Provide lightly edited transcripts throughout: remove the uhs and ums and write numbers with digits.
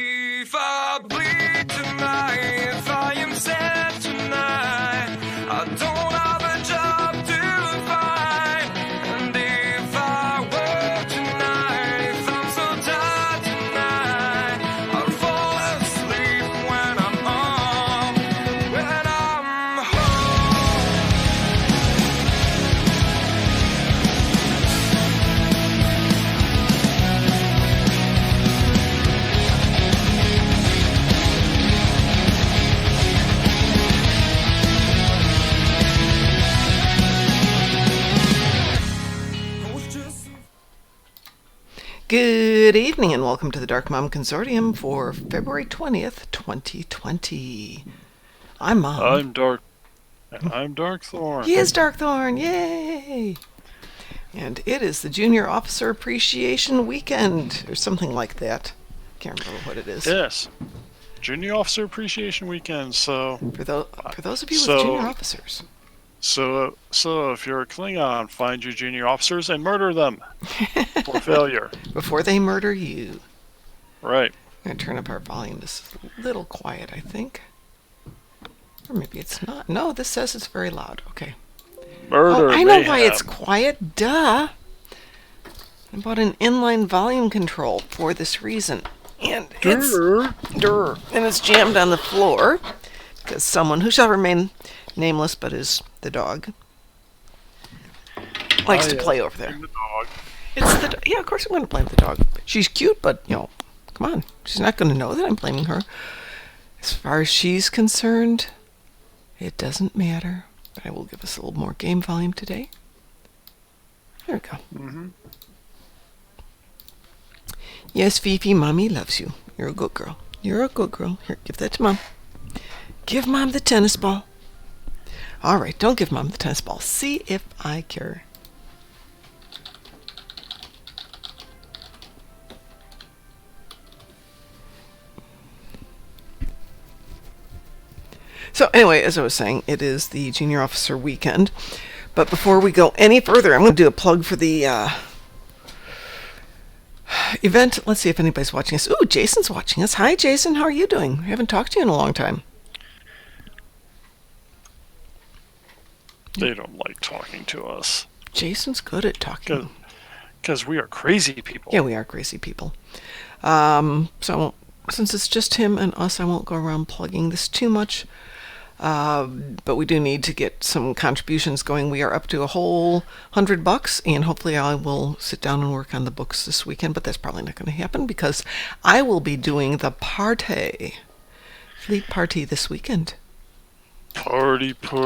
If I bleed tonight, if I am sad tonight, I don't have a job to find. And if I work tonight, if I'm so tired tonight, I'll fall asleep when I'm home, when I'm Good evening and welcome to the Darkmom Consortium for February 20th, 2020. I'm Mom. I'm Dark. And I'm Darkthorn. He is Darkthorn, yay! And it is the Junior Officer Appreciation Weekend, or something like that. Can't remember what it is. Yes. Junior Officer Appreciation Weekend, so... For those of you with junior officers. So if you're a Klingon, find your junior officers and murder them for failure. Before they murder you. Right. I'm going to turn up our volume just a little quiet, I think. Or maybe it's not. No, this says it's very loud. Okay. Murder. Oh, I know mayhem. why it's quiet. Duh. I bought an inline volume control for this reason. And it's jammed on the floor because someone who shall remain nameless but is the dog likes to play over there. The dog. Yeah, of course I'm going to blame the dog. She's cute, but come on. She's not going to know that I'm blaming her. As far as she's concerned, it doesn't matter. But I will give us a little more game volume today. There we go. Mm-hmm. Yes, Fifi, Mommy loves you. You're a good girl. You're a good girl. Here, give that to Mom. Give Mom the tennis ball. All right, don't give Mom the tennis ball. See if I care. So anyway, as I was saying, it is the Junior Officer Weekend. But before we go any further, I'm going to do a plug for the event. Let's see if anybody's watching us. Ooh, Jason's watching us. Hi, Jason. How are you doing? I haven't talked to you in a long time. They don't like talking to us. Jason's good at talking. Because we are crazy people. Yeah, we are crazy people. So since it's just him and us, I won't go around plugging this too much. But we do need to get some contributions going. We are up to a whole $100, and hopefully I will sit down and work on the books this weekend, but that's probably not going to happen because I will be doing the fleet party this weekend. Party. There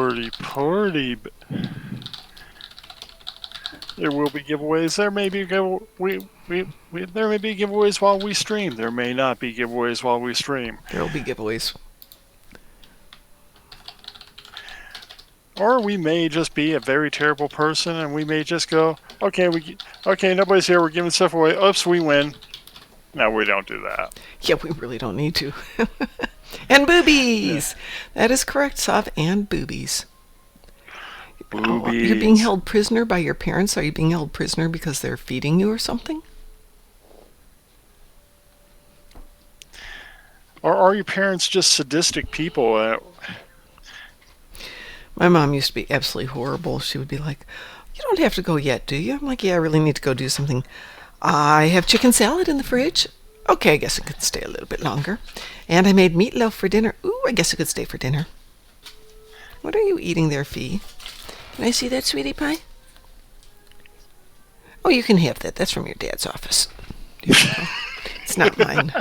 will be giveaways. There may be there may be giveaways while we stream. There may not be giveaways while we stream. There will be giveaways. Or we may just be a very terrible person, and we may just go, okay, nobody's here. We're giving stuff away. Oops, we win. No, we don't do that. Yeah, we really don't need to. And boobies. Yeah. That is correct, Sav. And boobies. Boobies. Oh, you're being held prisoner by your parents. Are you being held prisoner because they're feeding you or something? Or are your parents just sadistic people? My mom used to be absolutely horrible. She would be like, "You don't have to go yet, do you?" I'm like, "Yeah, I really need to go do something. I have chicken salad in the fridge. Okay, I guess I could stay a little bit longer. And I made meatloaf for dinner. Ooh, I guess I could stay for dinner." What are you eating there, Fee? Can I see that, sweetie pie? Oh, you can have that. That's from your dad's office. It's not mine.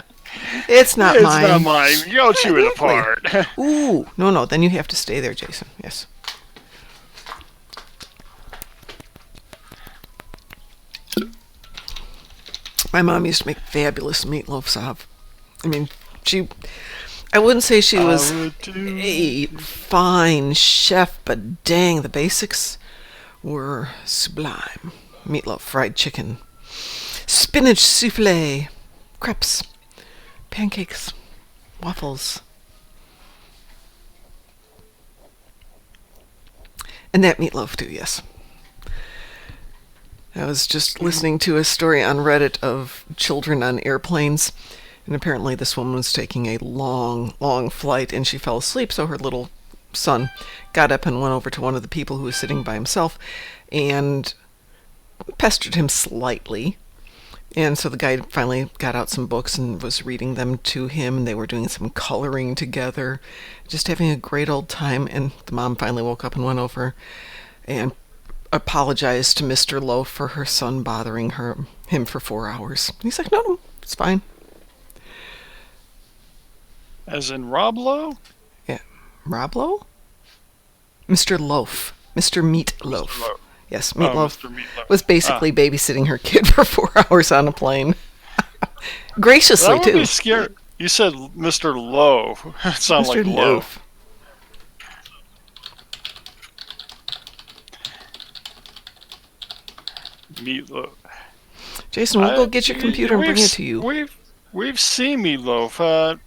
It's not mine. It's not mine. You'll chew it apart. Ooh, no. Then you have to stay there, Jason. Yes. My mom used to make fabulous meatloaf, Sav. I mean, I wouldn't say she was a fine chef, but dang, the basics were sublime. Meatloaf, fried chicken, spinach souffle, crepes, pancakes, waffles. And that meatloaf too, yes. I was just listening to a story on Reddit of children on airplanes And apparently this woman was taking a long, long flight and she fell asleep, so her little son got up and went over to one of the people who was sitting by himself and pestered him slightly. And so the guy finally got out some books and was reading them to him, and they were doing some coloring together, just having a great old time. And the mom finally woke up and went over and apologized to Mr. Loaf for her son bothering him for 4 hours. And he's like, no, it's fine. As in Rob Lowe? Yeah. Rob Lowe? Mr. Loaf. Mr. Meatloaf. Mr. Lowe. Yes, Meatloaf Mr. Meatloaf. was basically babysitting her kid for 4 hours on a plane. Graciously, That would too. be scary. You said Mr. Lowe. It sounds Mr. like Loaf. Meatloaf. Jason, we'll go get your computer and bring it to you. We've seen Meatloaf.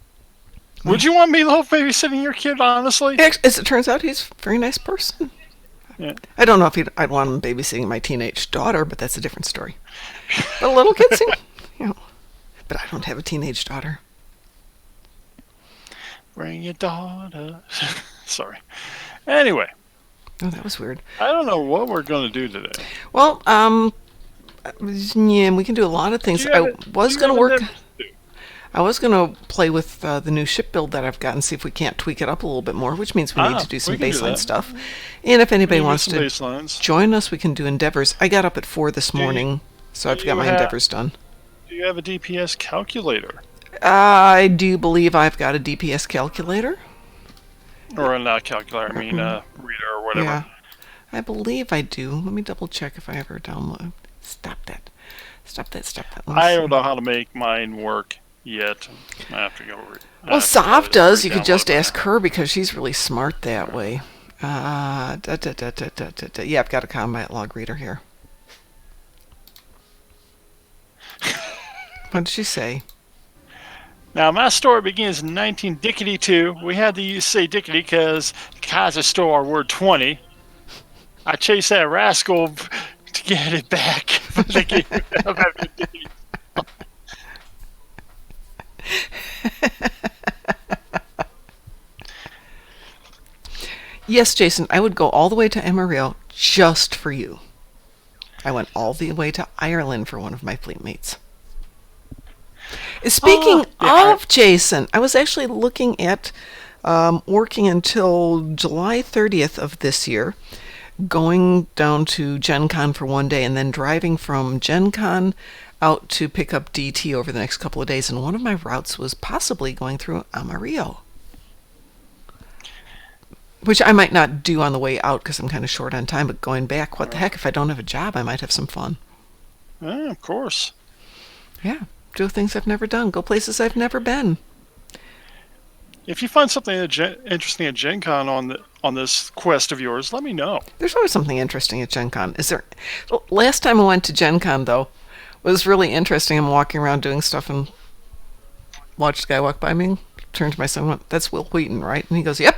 Would you want Meatloaf babysitting your kid, honestly? As it turns out, he's a very nice person. Yeah. I don't know if I'd want him babysitting my teenage daughter, but that's a different story. But a little kid seems, but I don't have a teenage daughter. Bring your daughter. Sorry. Anyway. Oh, that was weird. I don't know what we're going to do today. Well, yeah, we can do a lot of things. I was going to play with the new ship build that I've got and see if we can't tweak it up a little bit more, which means we need to do some baseline stuff. And if anybody wants to join us, we can do endeavors. I got up at 4 this morning, so I've got my endeavors done. Do you have a DPS calculator? I do believe I've got a DPS calculator. Or not calculator, I mean reader or whatever. Yeah, I believe I do. Let me double check if I ever download. Stop that. I don't know how to make mine work yet. I have to go read. Well, Sav does. You could just ask her because she's really smart that way. Yeah, I've got a combat log reader here. What did she say? Now, my story begins in 19-dickety-2. We had to say dickety because Kaiser stole our word 20. I chased that rascal to get it back. Yes, Jason, I would go all the way to Amarillo just for you. I went all the way to Ireland for one of my fleet mates. Speaking of Jason, I was actually looking at working until July 30th of this year, going down to Gen Con for one day and then driving from Gen Con out to pick up DT over the next couple of days. And one of my routes was possibly going through Amarillo, which I might not do on the way out because I'm kind of short on time, but going back, what the heck, if I don't have a job, I might have some fun. Yeah, of course. Yeah. Do things I've never done. Go places I've never been. If you find something interesting at Gen Con on this quest of yours, let me know. There's always something interesting at Gen Con. Last time I went to Gen Con, though, was really interesting. I'm walking around doing stuff and watched a guy walk by me, turned to my son and went, "That's Will Wheaton, right?" And he goes, "Yep."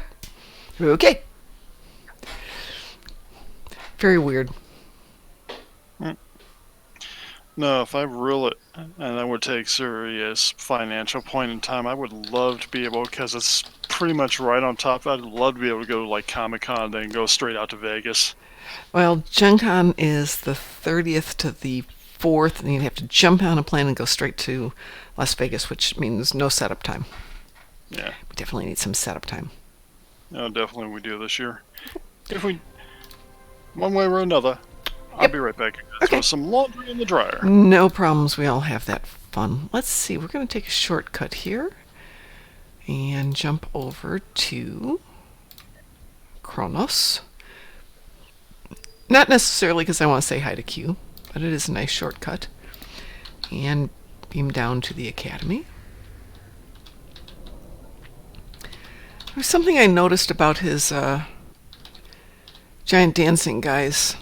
Okay. Very weird. No, if I rule it, and that would take serious financial point in time, I would love to be able, because it's pretty much right on top. I'd love to be able to go to like Comic-Con and then go straight out to Vegas. Well, Gen Con is the 30th to the 4th, and you'd have to jump on a plane and go straight to Las Vegas, which means no setup time. Yeah. We definitely need some setup time. No, definitely we do this year. If we, one way or another. I'll be right back. Okay. Throw some laundry in the dryer. No problems. We all have that fun. Let's see. We're going to take a shortcut here and jump over to Kronos. Not necessarily because I want to say hi to Q, but it is a nice shortcut. And beam down to the Academy. There's something I noticed about his giant dancing guys.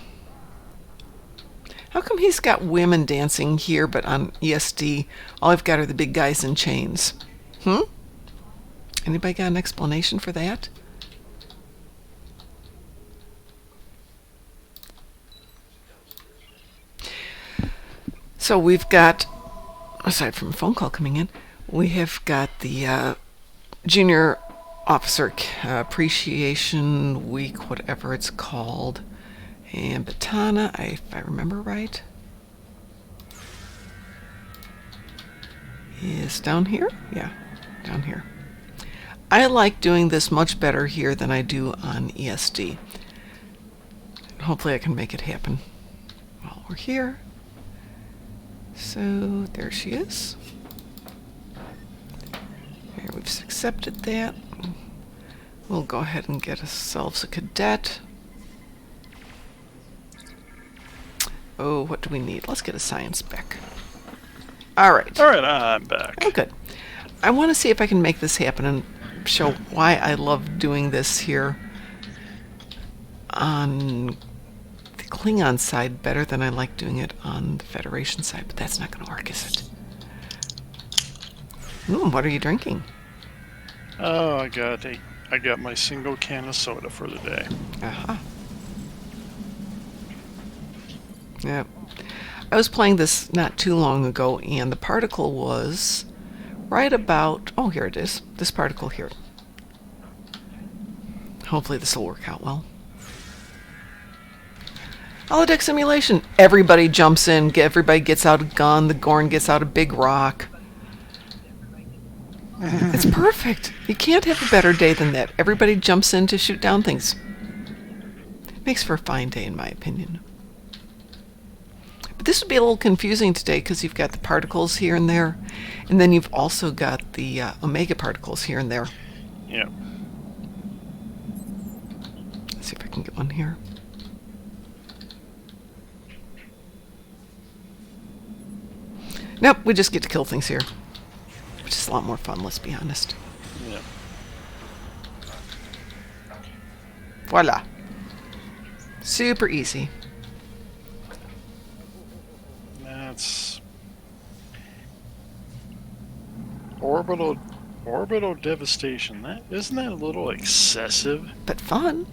How come he's got women dancing here, but on ESD, all I've got are the big guys in chains? Anybody got an explanation for that? So we've got, aside from a phone call coming in, We have got the Junior Officer Appreciation Week, whatever it's called. And Batana, if I remember right, is down here? Yeah, down here. I like doing this much better here than I do on ESD. Hopefully I can make it happen while we're here. So there she is. There, we've accepted that. We'll go ahead and get ourselves a cadet. Oh, what do we need? Let's get a science back. All right. All right, I'm back. Oh, good. I want to see if I can make this happen and show why I love doing this here on the Klingon side better than I like doing it on the Federation side. But that's not going to work, is it? Ooh, what are you drinking? Oh, I got my single can of soda for the day. Aha. Yep. I was playing this not too long ago, and the particle was right about... Oh, here it is. This particle here. Hopefully this will work out well. Holodeck simulation. Everybody jumps in. Everybody gets out a gun. The Gorn gets out a big rock. It's perfect. You can't have a better day than that. Everybody jumps in to shoot down things. Makes for a fine day, in my opinion. But this would be a little confusing today because you've got the particles here and there, and then you've also got the omega particles here and there. Yeah. Let's see if I can get one here. Nope, we just get to kill things here, which is a lot more fun, let's be honest. Yeah. Voila. Super easy. That's orbital devastation. That isn't that a little excessive? But fun.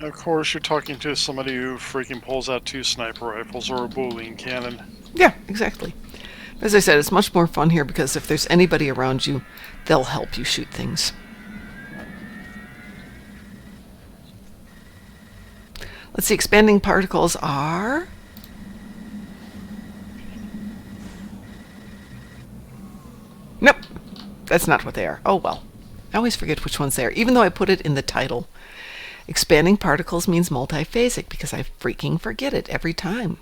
Of course, you're talking to somebody who freaking pulls out 2 sniper rifles or a bowling cannon. Yeah, exactly. As I said, it's much more fun here because if there's anybody around you, they'll help you shoot things. Let's see, expanding particles are... Nope, that's not what they are. Oh well. I always forget which ones they are, even though I put it in the title. Expanding particles means multiphasic because I freaking forget it every time.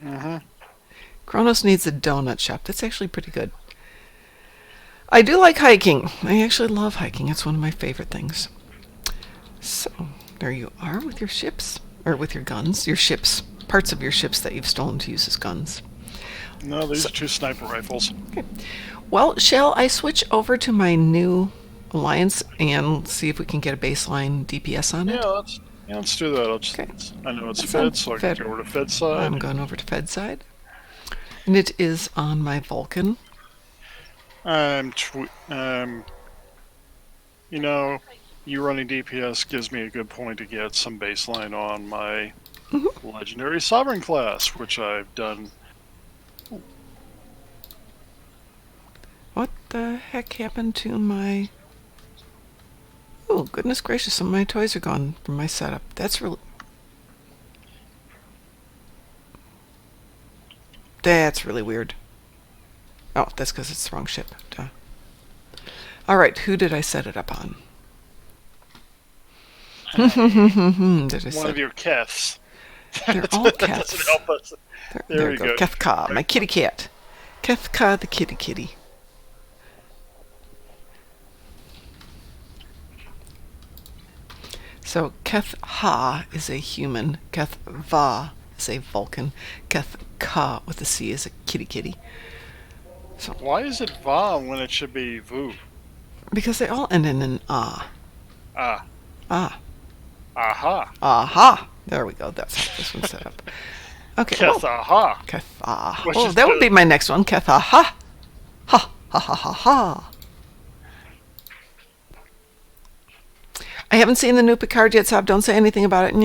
Mm-hmm. Kronos needs a donut shop. That's actually pretty good. I do like hiking. I actually love hiking. It's one of my favorite things. So, there you are with your ships. Or with your guns. Your ships. Parts of your ships that you've stolen to use as guns. No, these are 2 sniper rifles. Okay. Well, shall I switch over to my new Alliance and see if we can get a baseline DPS on it? Yeah, let's do that. Okay. I know it's That's Fed, on so I Fed. can go over to Fed side. I'm going over to Fed side. And it is on my Vulcan. You know, you running DPS gives me a good point to get some baseline on my Legendary Sovereign class, which I've done. What the heck happened to my... Oh, goodness gracious, some of my toys are gone from my setup. That's really... That's really weird. Oh, that's because it's the wrong ship. Duh. Alright, who did I set it up on? Did I One of your Keths. They're all That cats. doesn't help us. There we go. Kethka, my kitty cat. Kethka the kitty kitty. So Keth-Ha is a human. Keth-Va is a Vulcan. Keth-Ka with a C is a kitty kitty. So Why is it Va when it should be Vu? because they all end in an ah. Ah. Ah. Aha. Aha. There we go. That's how this one's set up. Okay. Keth aha. Keth-Ah. Which Oh, is that would good. be my next one. Keth-Ah-ha. Ha ha ha ha ha. I haven't seen the new Picard yet, Sab. Don't say anything about it.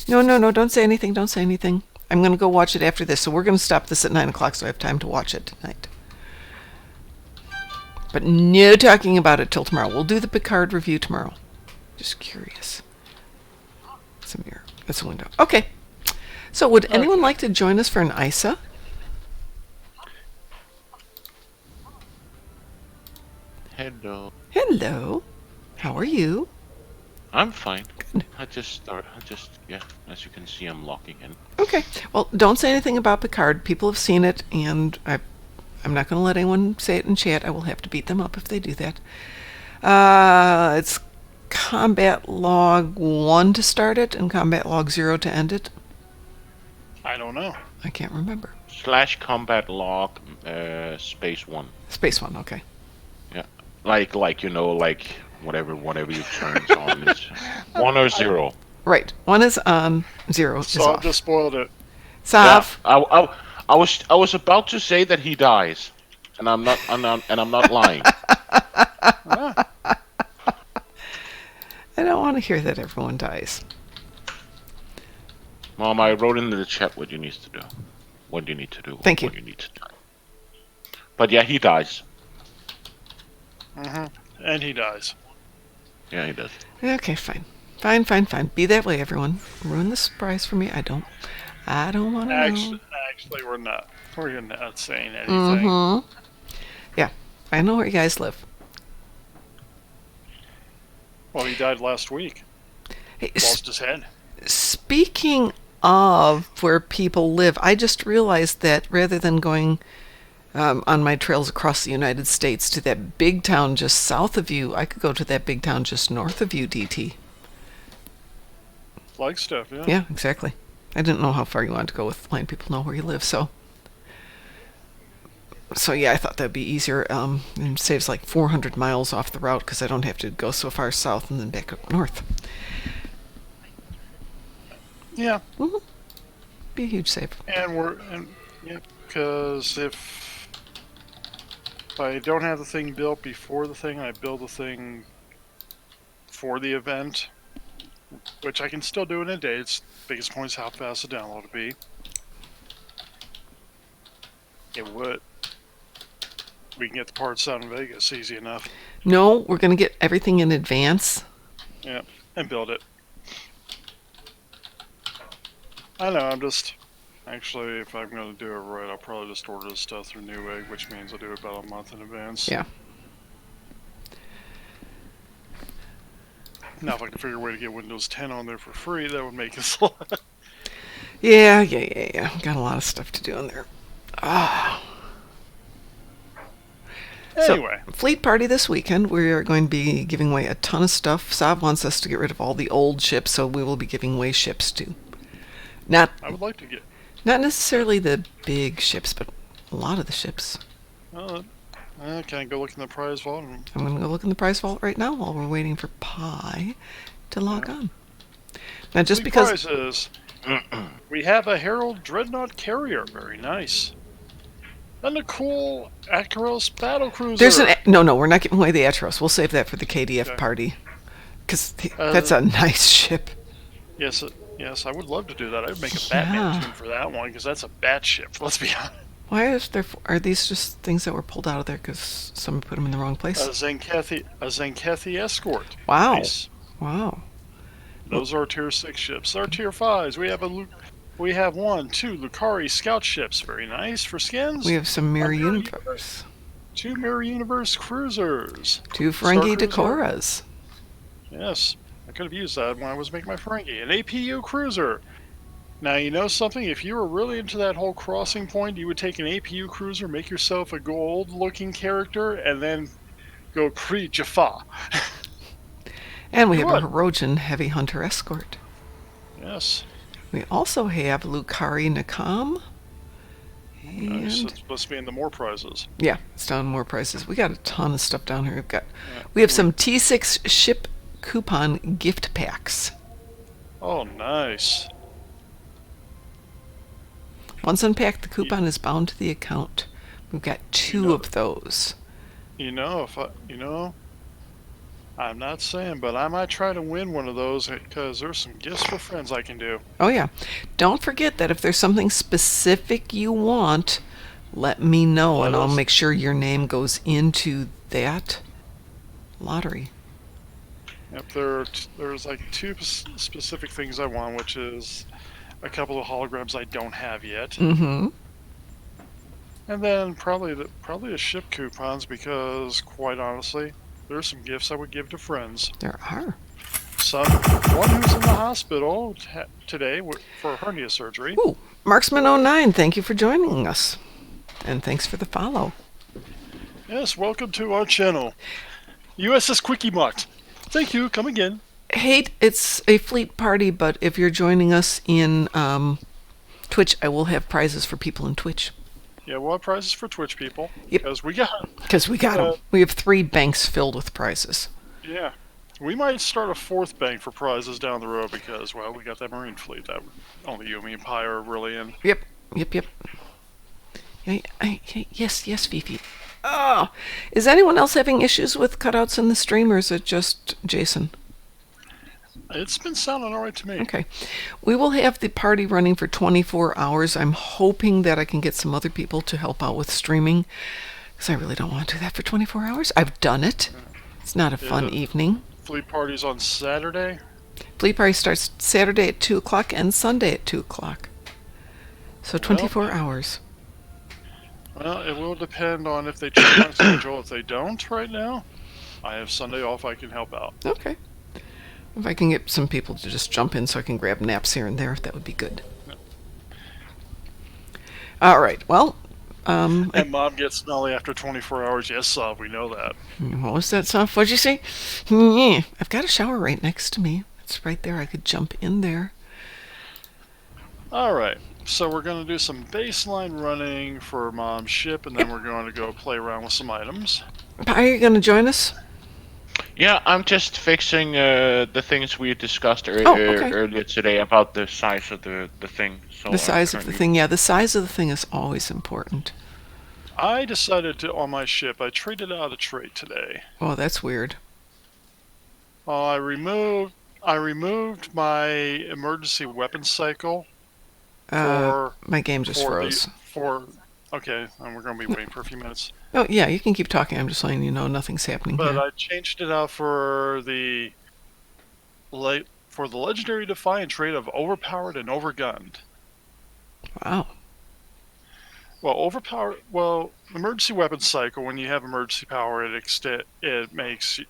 No, don't say anything. Don't say anything. I'm going to go watch it after this, so we're going to stop this at 9 o'clock so I have time to watch it tonight. But no talking about it till tomorrow. We'll do the Picard review tomorrow. Just curious. It's a mirror. It's a window. Okay. So would anyone like to join us for an ISA? Hello. Hello. How are you? I'm fine. Good. Yeah, as you can see, I'm logging in. Okay. Well, don't say anything about Picard. People have seen it, and I'm not going to let anyone say it in chat. I will have to beat them up if they do that. It's combat log 1 to start it, and combat log 0 to end it. I don't know. I can't remember. / combat log space 1. Space 1, okay. Yeah, like whatever you turns on is 1 or 0. Right. 1 is on, 0 is So off. I've just spoiled it. Sav. Yeah, I was about to say that he dies, and I'm not lying. I don't want to hear that everyone dies. Mom, I wrote into the chat what you need to do. What you need to do. Thank you. What you need to do. But yeah, he dies. And he dies. Yeah, he does. Okay, fine. Fine. Be that way, everyone. Ruin the surprise for me. I don't want to know. Actually, we're not. We're not saying anything. Yeah, I know where you guys live. Well, he died last week. Hey, Lost his head. speaking of where people live, I just realized that rather than going on my trails across the United States to that big town just south of you, I could go to that big town just north of you, DT. Flagstaff, yeah. Yeah, exactly. I didn't know how far you wanted to go with letting people know where you live, so yeah, I thought that'd be easier. And saves like 400 miles off the route because I don't have to go so far south and then back up north. Yeah. Be a huge save. Because if I don't have the thing built before the thing, I build the thing for the event, which I can still do in a day. It's biggest point is how fast the download would be. It would. We can get the parts out in Vegas easy enough. No, we're going to get everything in advance. Yeah, and build it. I know, I'm just... Actually, if I'm going to do it right, I'll probably just order the stuff through Newegg, which means I'll do it about a month in advance. Yeah. Now, if I can figure a way to get Windows 10 on there for free, that would make it a lot. Yeah. Got a lot of stuff to do in there. Anyway. So, Fleet Party this weekend, we are going to be giving away a ton of stuff. Sav wants us to get rid of all the old ships, so we will be giving away ships too. I would like to get... Not necessarily the big ships, but a lot of the ships. Can I go look in the prize vault? I'm going to go look in the prize vault right now while we're waiting for Pi to log on. Now, just Big because... prizes. We have a Herald Dreadnought Carrier. Very nice. And a cool Acheros Battlecruiser. There's no, we're not giving away the Atros. We'll save that for the KDF party. Because that's a nice ship. Yes, I would love to do that. I would make a Batman tune for that one, because that's a bat ship, let's be honest. Why are these just things that were pulled out of there because someone put them in the wrong place? A Zenkethi Escort. Wow. Nice. Wow. Those are Tier 6 ships. Our Tier 5s, we have 1, 2 Lucari Scout ships. Very nice for skins. We have some Mirror Universe. 2 Mirror Universe cruisers. 2 Ferengi Decoras. Yes. I could have used that when I was making my Ferengi. An APU cruiser. Now, you know something? If you were really into that whole crossing point, you would take an APU cruiser, make yourself a gold-looking character, and then go Kree Jaffa. And we have a Hirogen Heavy Hunter Escort. Yes. We also have Lucari Nakam. Nice. It's supposed to be in the more prizes. Yeah, it's down in more prizes. We got a ton of stuff down here. We have some T6 ship coupon gift packs. Oh, nice. Once unpacked, the coupon is bound to the account. We've got 2 of those. I'm not saying, but I might try to win one of those because there's some gifts for friends I can do. Oh, yeah. Don't forget that if there's something specific you want, let me know, and I'll make sure your name goes into that lottery. Yep, there's like two specific things I want, which is a couple of holograms I don't have yet, Mm-hmm. and then probably the ship coupons because, quite honestly, there's some gifts I would give to friends. There are. One who's in the hospital today for hernia surgery. Ooh, Marksman09, thank you for joining us, and thanks for the follow. Yes, welcome to our channel, USS Quickie Mutt. Thank you. Come again. Hey, it's a fleet party, but if you're joining us in Twitch, I will have prizes for people in Twitch. Yeah, we'll have prizes for Twitch people. Yep. Because we got them. We have 3 banks filled with prizes. Yeah. We might start a 4th bank for prizes down the road because, well, we got that Marine fleet that only you, me, and Pi are really in. Yep. Yes, Fifi. Oh, is anyone else having issues with cutouts in the stream, or is it just Jason? It's been sounding all right to me. Okay. We will have the party running for 24 hours. I'm hoping that I can get some other people to help out with streaming, because I really don't want to do that for 24 hours. I've done it. It's not a fun evening. Fleet party's on Saturday? Fleet party starts Saturday at 2 o'clock and Sunday at 2 o'clock. So 24 hours. Well, it will depend on if they check my schedule. If they don't right now, I have Sunday off. I can help out. Okay. If I can get some people to just jump in so I can grab naps here and there, that would be good. Yeah. All right. Well, and Mom gets smelly after 24 hours. Yes, Sav, we know that. What was that, Sav? What'd you say? Yeah. I've got a shower right next to me. It's right there. I could jump in there. All right. So we're going to do some baseline running for Mom's ship, and then we're going to go play around with some items. Are you going to join us? Yeah, I'm just fixing the things we discussed earlier today about the size of the thing. So the size of the thing, yeah. The size of the thing is always important. I decided to, on my ship, I traded out a trait today. Oh, that's weird. I removed my emergency weapon cycle. My game just froze. Okay, and we're going to be waiting for a few minutes. Oh, yeah, you can keep talking. I'm just letting you know nothing's happening here. But I changed it out for the legendary Defiant trait of overpowered and overgunned. Wow. Well, emergency weapon cycle, when you have emergency power, it makes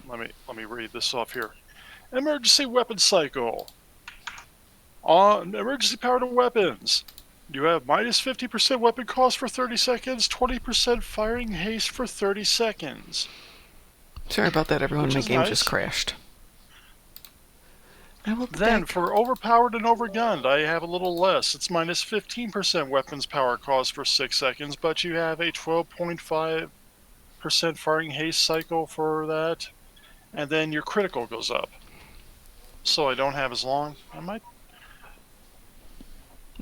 let me read this off here. Emergency weapon cycle. On emergency powered weapons, you have minus 50% weapon cost for 30 seconds, 20% firing haste for 30 seconds. Sorry about that, everyone. My game just crashed. Then, for overpowered and overgunned, I have a little less. It's minus 15% weapons power cost for 6 seconds, but you have a 12.5% firing haste cycle for that, and then your critical goes up. So I don't have as long. I might...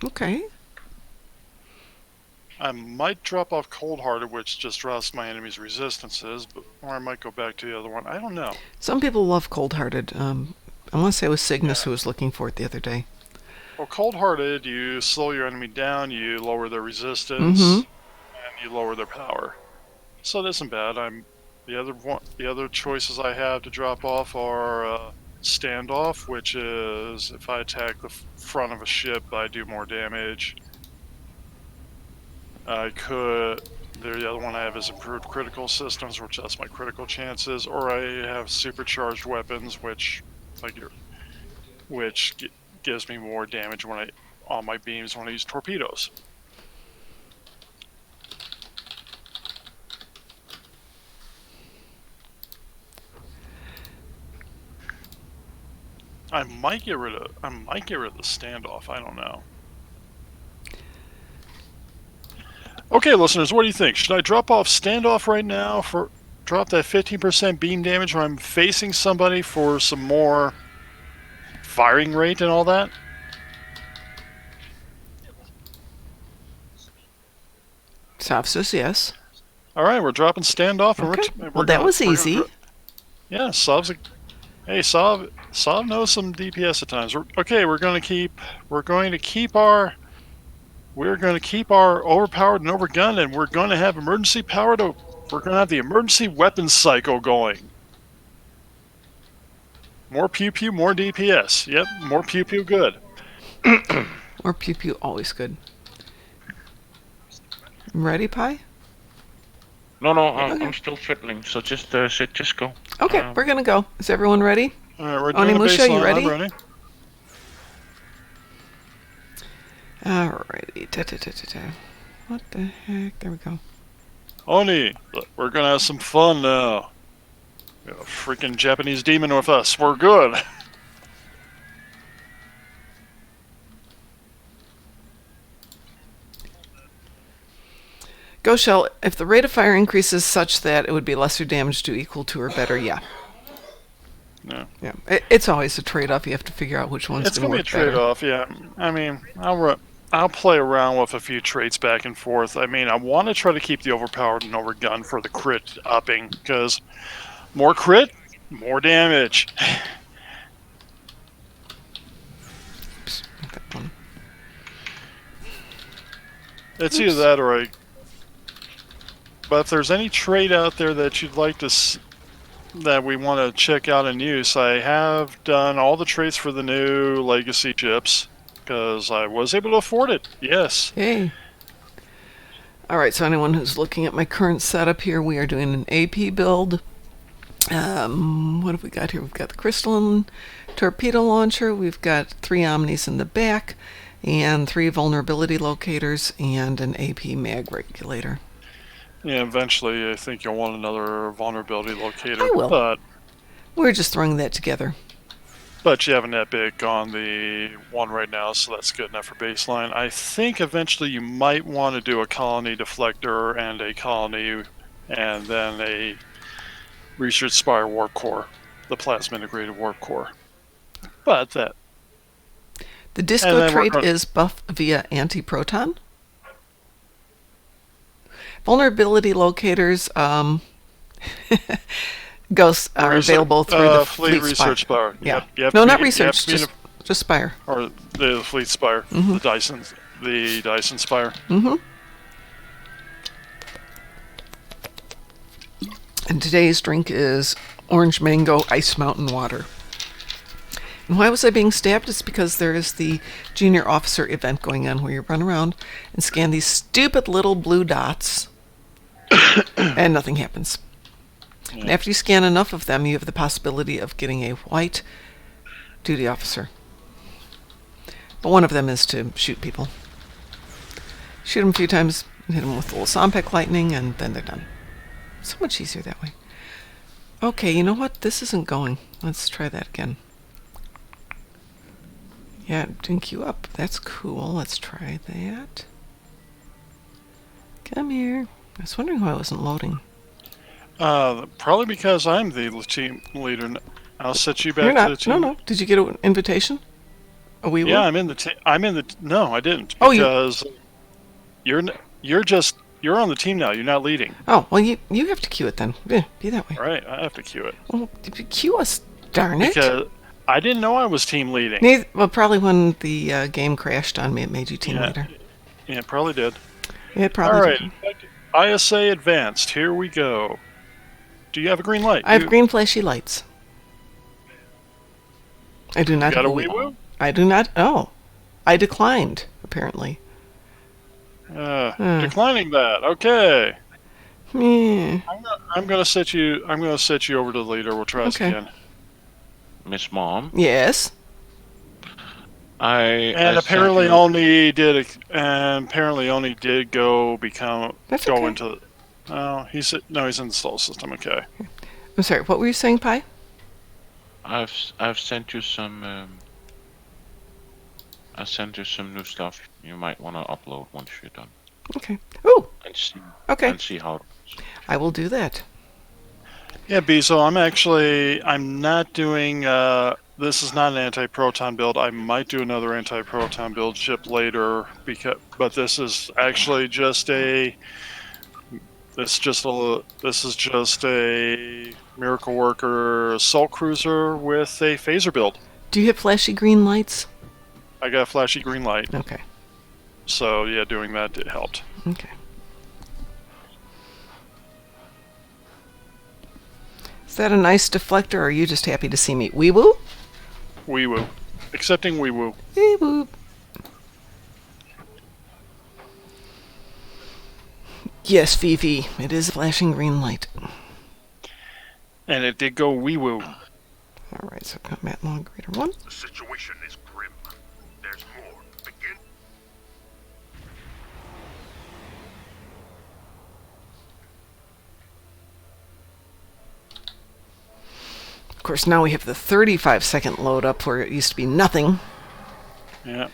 Okay. I might drop off Cold-Hearted, which just drops my enemy's resistances, or I might go back to the other one. I don't know. Some people love Cold-Hearted. I want to say it was Cygnus who was looking for it the other day. Well, Cold-Hearted, you slow your enemy down, you lower their resistance, and you lower their power. So it isn't bad. The other choices I have to drop off are Standoff, which is if I attack the front of a ship, I do more damage. The other one I have is Improved Critical Systems, which that's my critical chances, or I have Supercharged Weapons, which gives me more damage on my beams when I use torpedoes. I might get rid of the Standoff. I don't know. Okay, listeners, what do you think? Should I drop off Standoff right now drop that 15% beam damage when I'm facing somebody for some more firing rate and all that? Sav says yes. All right, we're dropping standoff. Okay. And Well, that was easy. Yeah, Sov's Sov knows some DPS at times. We're going to keep our overpowered and overgunned, and we're going to have emergency power to. We're going to have the emergency weapons cycle going. More pew pew, more DPS. Yep, more pew pew, good. More pew pew, always good. Ready, Pi? No, Okay. I'm still fiddling. So just go. Okay, we're gonna go. Is everyone ready? All right, we're doing Onimusha, a you ready? I'm ready. Alrighty. What the heck? There we go. Oni, look, we're gonna have some fun now. We have a freaking Japanese demon with us. We're good. Go Shell, if the rate of fire increases such that it would be lesser damage to equal to or better, yeah. No. Yeah. It's always a trade-off. You have to figure out which one's It's going to gonna be a work better. trade-off, yeah. I mean, I'll play around with a few traits back and forth. I mean, I want to try to keep the overpowered and overgun for the crit upping, because more crit, more damage. Oops, not that one. It's either that or But if there's any trait out there that you'd like to that we want to check out and use, I have done all the traits for the new legacy chips because I was able to afford it. Yes. Yay. Alright, so anyone who's looking at my current setup here, we are doing an AP build. What have we got here? We've got the crystalline torpedo launcher, we've got 3 omnis in the back, and 3 vulnerability locators, and an AP mag regulator. Yeah, eventually I think you'll want another vulnerability locator. I will. But We're just throwing that together. you have an epic on the one right now, so that's good enough for baseline. I think eventually you might want to do a colony deflector and a colony, and then a research spire warp core, the plasma integrated warp core. But that. The disco trait is buff via anti-proton. Vulnerability locators ghosts are available through the fleet research spire. Yeah. Yep, No, not research, just spire. Or the fleet spire, the Dyson spire. Mm-hmm. And today's drink is orange mango ice mountain water. And why was I being stabbed? It's because there is the junior officer event going on where you run around and scan these stupid little blue dots and nothing happens. Yeah. And after you scan enough of them, you have the possibility of getting a white duty officer. But one of them is to shoot people. Shoot them a few times, hit them with a little Sompek lightning, and then they're done. So much easier that way. Okay, you know what? This isn't going. Let's try that again. Yeah, it didn't queue up. That's cool. Let's try that. Come here. I was wondering why I wasn't loading. Probably because I'm the team leader. I'll set you back You're not. to the team. No. Did you get an invitation? Yeah, I'm in the. No, I didn't. Oh, because you're on the team now. You're not leading. Oh, well, you have to queue it then. Yeah, be that way. All right, I have to queue it. Well, queue us, darn it. Because I didn't know I was team leading. Well, probably when the game crashed on me, it made you team leader. Yeah, it probably did. It probably did. All right, ISA advanced. Here we go. Do you have a green light? I have green flashy lights. I do not have a wee woo? I do not. Oh, I declined. Apparently. Declining that. Okay. Yeah. I'm gonna set you. I'm gonna set you over to the leader. We'll try this again. Miss Mom. Yes. Apparently only did go into. Oh, he's in the stall system. Okay. I'm sorry. What were you saying, Pi? I've sent you some. I sent you some new stuff you might want to upload once you're done. Okay. Ooh. And see, okay. And see how it goes. I will do that. Yeah, Bezo, I'm not doing, this is not an anti-proton build. I might do another anti-proton build ship later, but this is actually just This is just a Miracle Worker assault cruiser with a phaser build. Do you have flashy green lights? I got a flashy green light. Okay. So yeah, doing that helped. Okay. Is that a nice deflector, or are you just happy to see me? Wee woo? Wee woo. Accepting wee woo. Wee woo. Yes, Fifi, it is a flashing green light. And it did go wee woo. Alright, so combat log grader 1. The situation is grim. There's more. Begin. Of course, now we have the 35-second load up where it used to be nothing. Yeah.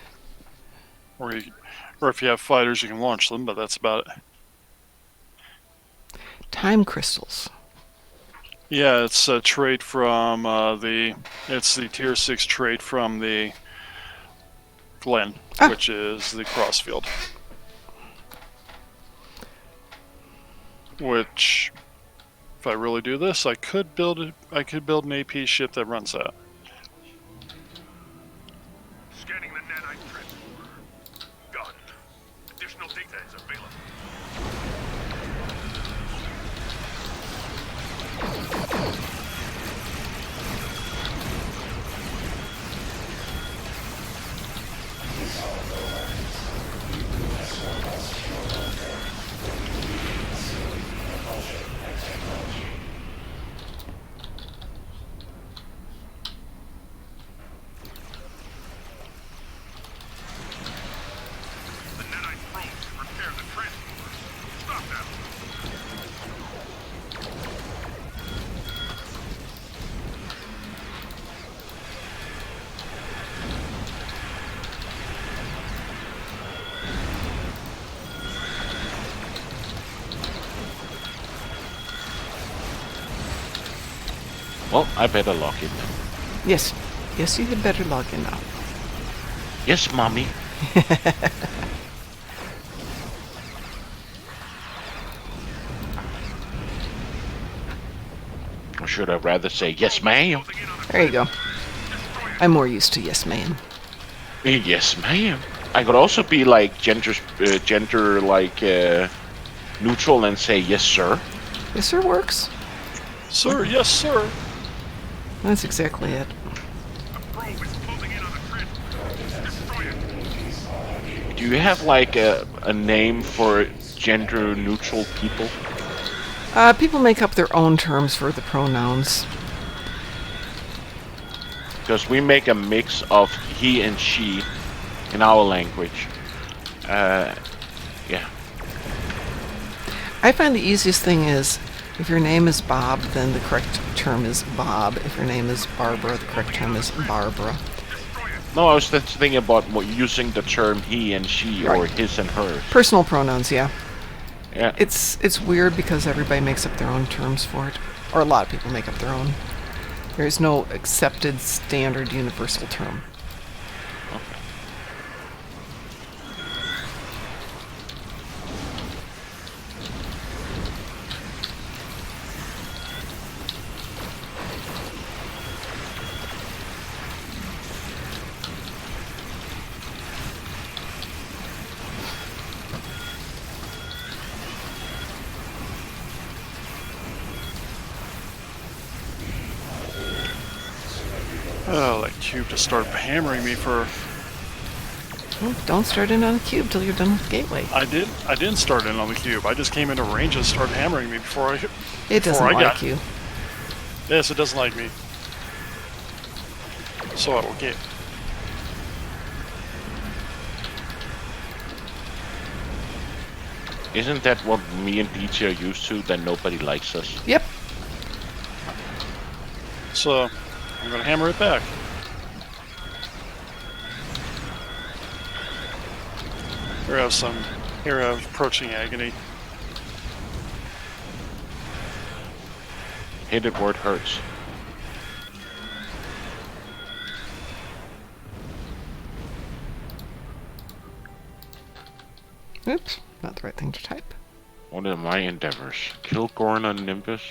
Or if you have fighters, you can launch them, but that's about it. Time crystals. Yeah, it's a trait from it's the tier 6 trait from the Glen, which is the crossfield. Which, if I really do this, I could build an AP ship that runs that. Scanning the nanite transporter. Gun. Additional data is available. The nanite probes can repair the transporter. Stop them. Well, I better log in. Yes. Yes, you had better log in now. Yes, mommy. Or should I rather say yes, ma'am? There you go. I'm more used to yes, ma'am. Yes, ma'am. I could also be like gender neutral and say yes, sir. Yes, sir, works. Sir, yes, sir. That's exactly it. The probe is closing in on the transporter. Destroy it. Do you have like a name for gender neutral people? People make up their own terms for the pronouns. Because we make a mix of he and she in our language. Yeah. I find the easiest thing is, if your name is Bob, then the correct term is Bob. If your name is Barbara, the correct term is Barbara. No, I was just thinking about using the term he and she or his and hers. Personal pronouns, yeah. Yeah. It's weird because everybody makes up their own terms for it. Or a lot of people make up their own. There is no accepted standard universal term. Oh, that cube just started hammering me for... Well, don't start in on a cube till you're done with the gateway. I didn't start in on the cube. I just came into range and started hammering me before I... It doesn't like you. Yes, it doesn't like me. So I will get... Isn't that what me and BT are used to, that nobody likes us? Yep. So, I'm gonna hammer it back. Here I have approaching agony. Hit it where it hurts. Oops, not the right thing to type. One of my endeavors. Kill Gorn on Nimbus.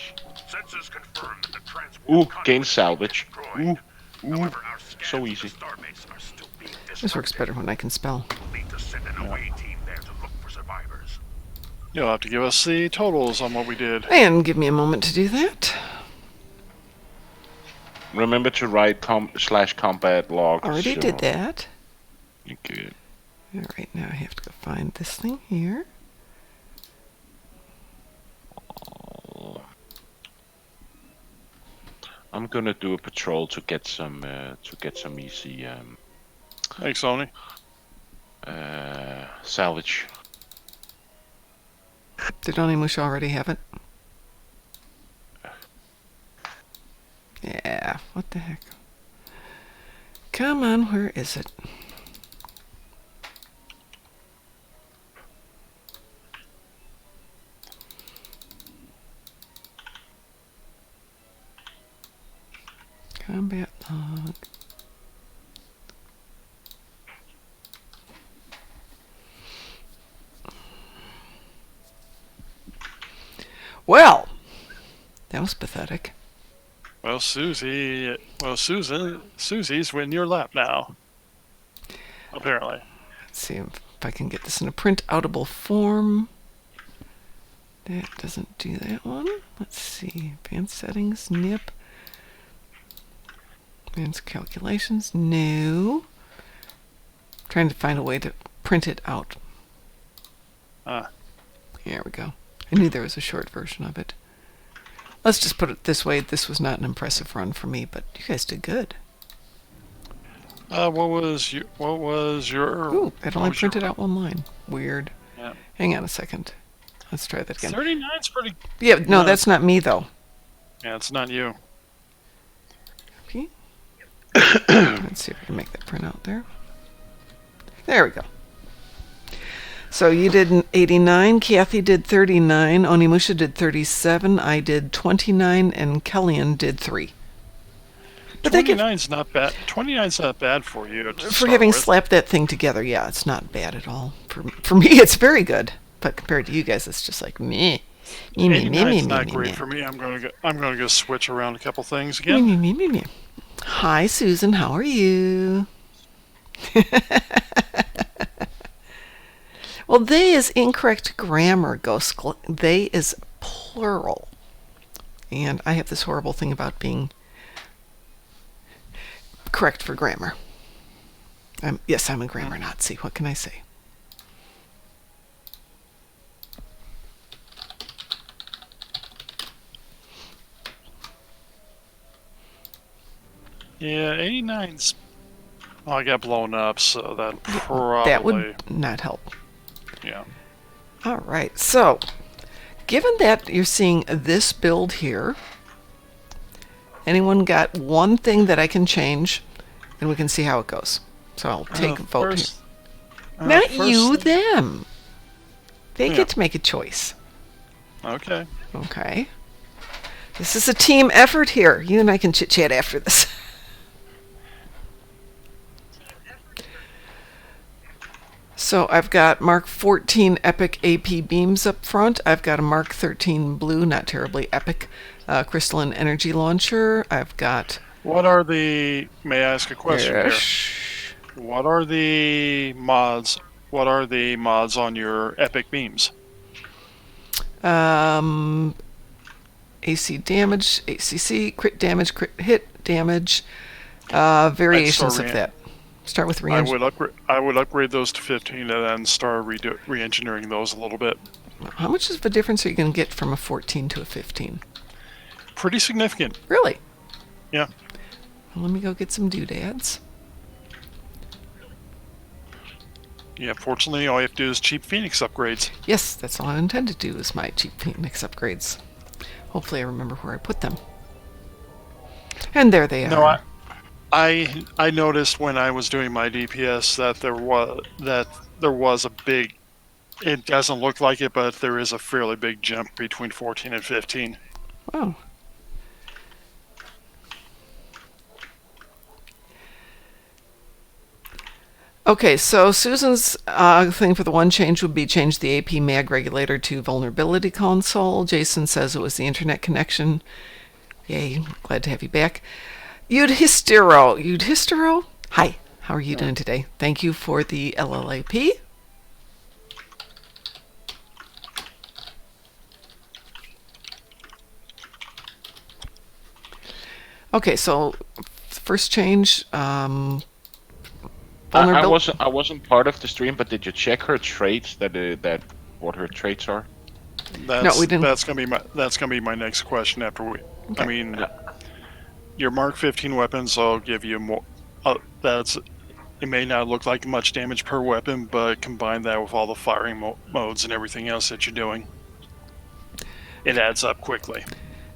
Sensors confirm that the transport Ooh, convoy gain is salvage. destroyed. However, our scans So of the easy. starbase are still being This works disrupted. better when I can spell. We'll need to send an away team there to look for survivors. You'll have to give us the totals on what we did. And give me a moment to do that. Remember to write /combat log. Already did that. Good. All right, now I have to go find this thing here. I'm gonna do a patrol to get some easy Thanks, Sony. salvage. Did Onimusha already have it? Yeah, what the heck? Come on, where is it? Combat log. Well, that was pathetic. Well, Susie's in your lap now. Apparently. Let's see if I can get this in a print-outable form. That doesn't do that one. Let's see. Advanced settings, nip. Advanced calculations, no. Trying to find a way to print it out. Here we go. I knew there was a short version of it. Let's just put it this way. This was not an impressive run for me, but you guys did good. What was your? Ooh, it only what was printed your- out one line. Weird. Yeah. Hang on a second. Let's try that again. 39's pretty. Yeah, no, No. that's not me, though. Yeah, it's not you. Okay. Let's see if we can make that print out there. There we go. So you did an 89, Kathy did 39, Onimusha did 37, I did 29, and Kellyanne did 3. But they give, 29's not bad. 29's not bad for you. to for start having with. slapped that thing together, yeah, it's not bad at all. For me, it's very good. But compared to you guys, it's just like meh. Me, me, me, me, 89's me, not me, great me. for me. I'm gonna go switch around a couple things Me, again. me, me, me, me. Hi, Susan, how are you? Well, they is incorrect grammar, Ghost. They is plural. And I have this horrible thing about being correct for grammar. Yes, I'm a grammar Nazi. What can I say? Yeah, 89's. Oh, I got blown up, so that probably. That would not help. Yeah. All right. So, given that you're seeing this build here, anyone got one thing that I can change, and we can see how it goes. So I'll take a vote here. Not you, them. They get to make a choice. Okay. Okay. This is a team effort here. You and I can chit-chat after this. So I've got Mark 14 Epic AP beams up front. I've got a Mark 13 Blue, not terribly epic, crystalline energy launcher. I've got... What are the... May I ask a question here? Shh. What are the mods? What are the mods on your Epic beams? AC damage, ACC, crit damage, crit hit damage, variations of that. Start with I would upgrade those to 15 and then start re-engineering those a little bit. How much of a difference are you going to get from a 14 to a 15? Pretty significant. Really? Yeah. Well, let me go get some doodads. Yeah, fortunately, all you have to do is cheap Phoenix upgrades. Yes, that's all I intend to do is my cheap Phoenix upgrades. Hopefully I remember where I put them. And there they are. No, I noticed when I was doing my DPS that there was a big. It doesn't look like it, but there is a fairly big jump between 14 and 15. Wow. Okay, so Susan's thing for the one change would be change the AP mag regulator to vulnerability console. Jason says it was the internet connection. Yay, glad to have you back. Histero. Hi, how are you doing today? Thank you for the LLAP. Okay, so first change. I wasn't part of the stream, but did you check her traits? That what her traits are? No, we didn't. That's gonna be my next question after we. Okay. I mean, your Mark 15 weapons will give you more. It may not look like much damage per weapon, but combine that with all the firing modes and everything else that you're doing, it adds up quickly.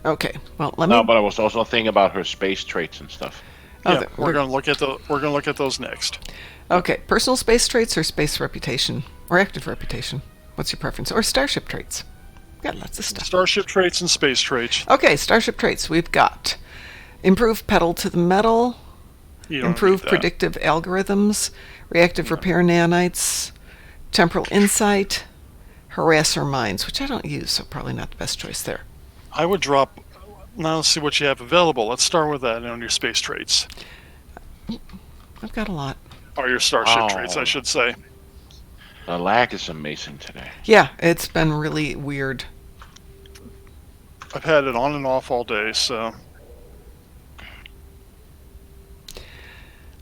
Okay, well let me. No, but I was also thinking about her space traits and stuff. Oh, Yeah, we're gonna look at those next. Okay, personal space traits or space reputation or active reputation. What's your preference? Or starship traits? Got lots of stuff. Starship traits and space traits. Okay, starship traits. We've got improve pedal to the metal, You don't improve need that. predictive algorithms, reactive repair nanites, temporal insight, harasser minds, which I don't use, so probably not the best choice there. I would drop. Now let's see what you have available. Let's start with that on your space traits. I've got a lot. Or your starship Oh. traits, I should say. The lag is amazing today. Yeah, it's been really weird. I've had it on and off all day, so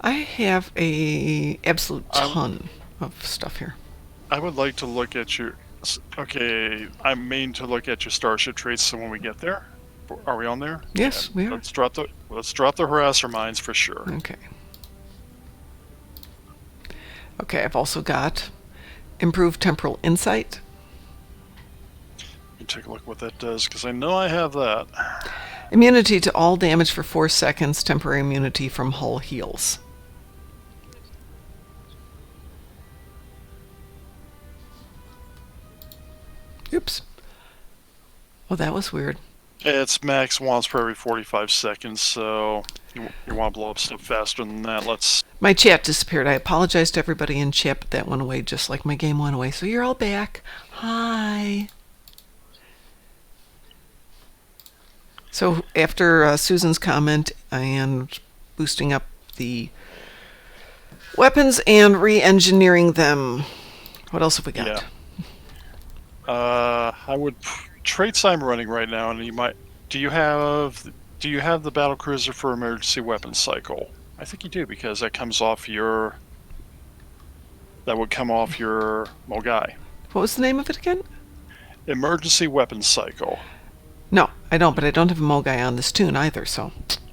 I have a absolute ton of stuff here. I would like to look at your. Okay, I mean to look at your starship traits. So when we get there, are we on there? Yes, we are. Let's drop the harasser mines for sure. Okay. Okay, I've also got improved temporal insight, Let me take a look what that does, because I know I have that. immunity to all damage for 4 seconds, temporary immunity from hull heals. Oops. Oh, that was weird. It's max once per every 45 seconds, so you want to blow up stuff faster than that. Let's. My chat disappeared. I apologize to everybody in chat, but that went away just like my game went away. So you're all back. Hi. So after Susan's comment and boosting up the weapons and re-engineering them, what else have we got? Yeah. I would traits I'm running right now, and you might. Do you have the battle cruiser for emergency weapons cycle? I think you do, because that comes off your. That would come off your Mogai. What was the name of it again? Emergency weapons cycle. No, I don't, but I don't have a Mogai on this tune either, so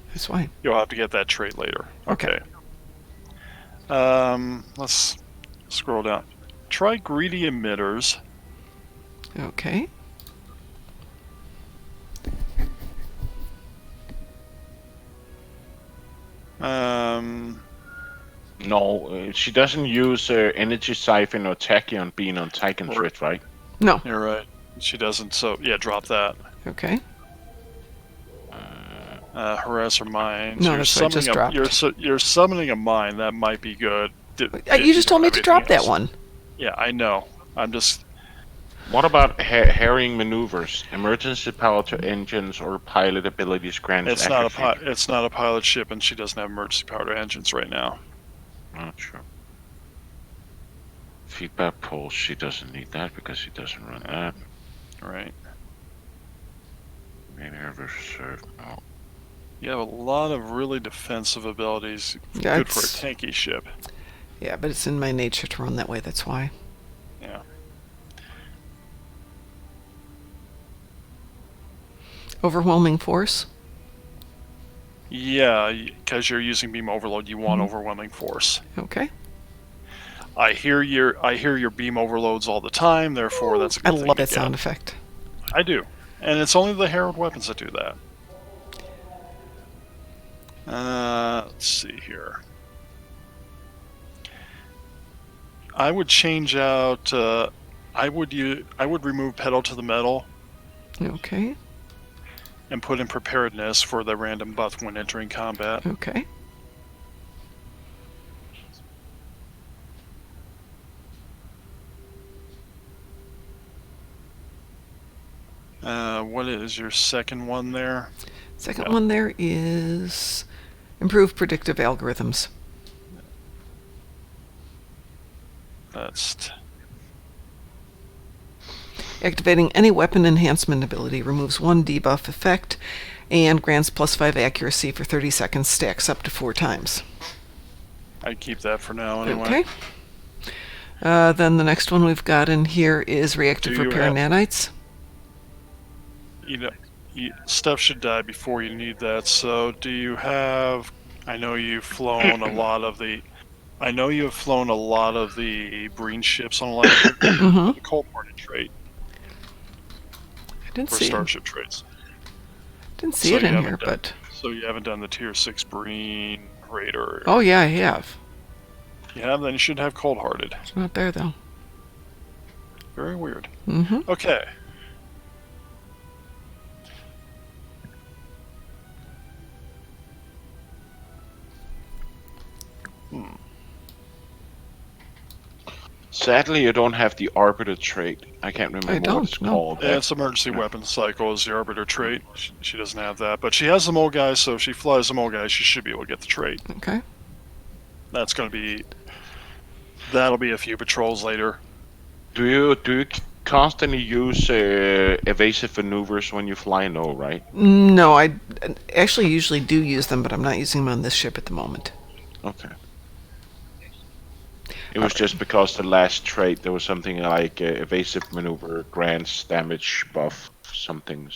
that's why. You'll have to get that trait later. Okay. Let's scroll down. Try greedy emitters. Okay. No, she doesn't use energy siphon or tachyon being on Tychon's Rit, right? No. You're right. She doesn't. So yeah, drop that. Okay. Harasser mines. No, that's what I just dropped. You're summoning a mine. That might be good. You just told me to drop that one. Yeah, I know. I'm just. What about harrying maneuvers? Emergency power to engines or pilot abilities granted. It's not a pilot ship, and she doesn't have emergency power to engines right now. Not sure. Feedback pulse. She doesn't need that because she doesn't run that. Right. Maybe ever serve. No. You have a lot of really defensive abilities. Yeah, Good for a tanky ship. Yeah, but it's in my nature to run that way, that's why. Yeah. Overwhelming force? Yeah, because you're using beam overload, you want overwhelming force. Okay. I hear your beam overloads all the time, therefore that's a good I thing love to that get. sound effect. I do. And it's only the herald weapons that do that. Let's see here. I would change out. I would remove pedal to the metal Okay. and put in preparedness for the random buff when entering combat. Okay. What is your second one there? Second one there is improve predictive algorithms. That's Activating any weapon enhancement ability removes 1 debuff effect and grants +5 accuracy for 30 seconds, stacks up to 4 times. I'd keep that for now anyway. Okay. Then the next one we've got in here is reactive Do you repair have- nanites. You know, stuff should die before you need that. So, do you have? I know you've flown a lot of the. I know you have flown a lot of the Breen ships on electric. Mhm. The cold-hearted trait I didn't for see starship traits. see So it you in haven't here, done- but So you haven't done the tier 6 Breen Raider. oh yeah, I have. You have? Then you should have cold-hearted. It's not there though. Very weird. Mm-hmm. Okay. Sadly, you don't have the Arbiter trait. I can't remember what it's don't, no. called. Yeah, it's emergency weapon cycle is the Arbiter trait. She doesn't have that, but she has the mole guys, so if she flies the mole guys, she should be able to get the trait. Okay. That's going to be... That'll be a few patrols later. Do you constantly use evasive maneuvers when you fly? No, right? No, I actually usually do use them, but I'm not using them on this ship at the moment. Okay. It was just because the last trait there was something like evasive maneuver grants damage buff something.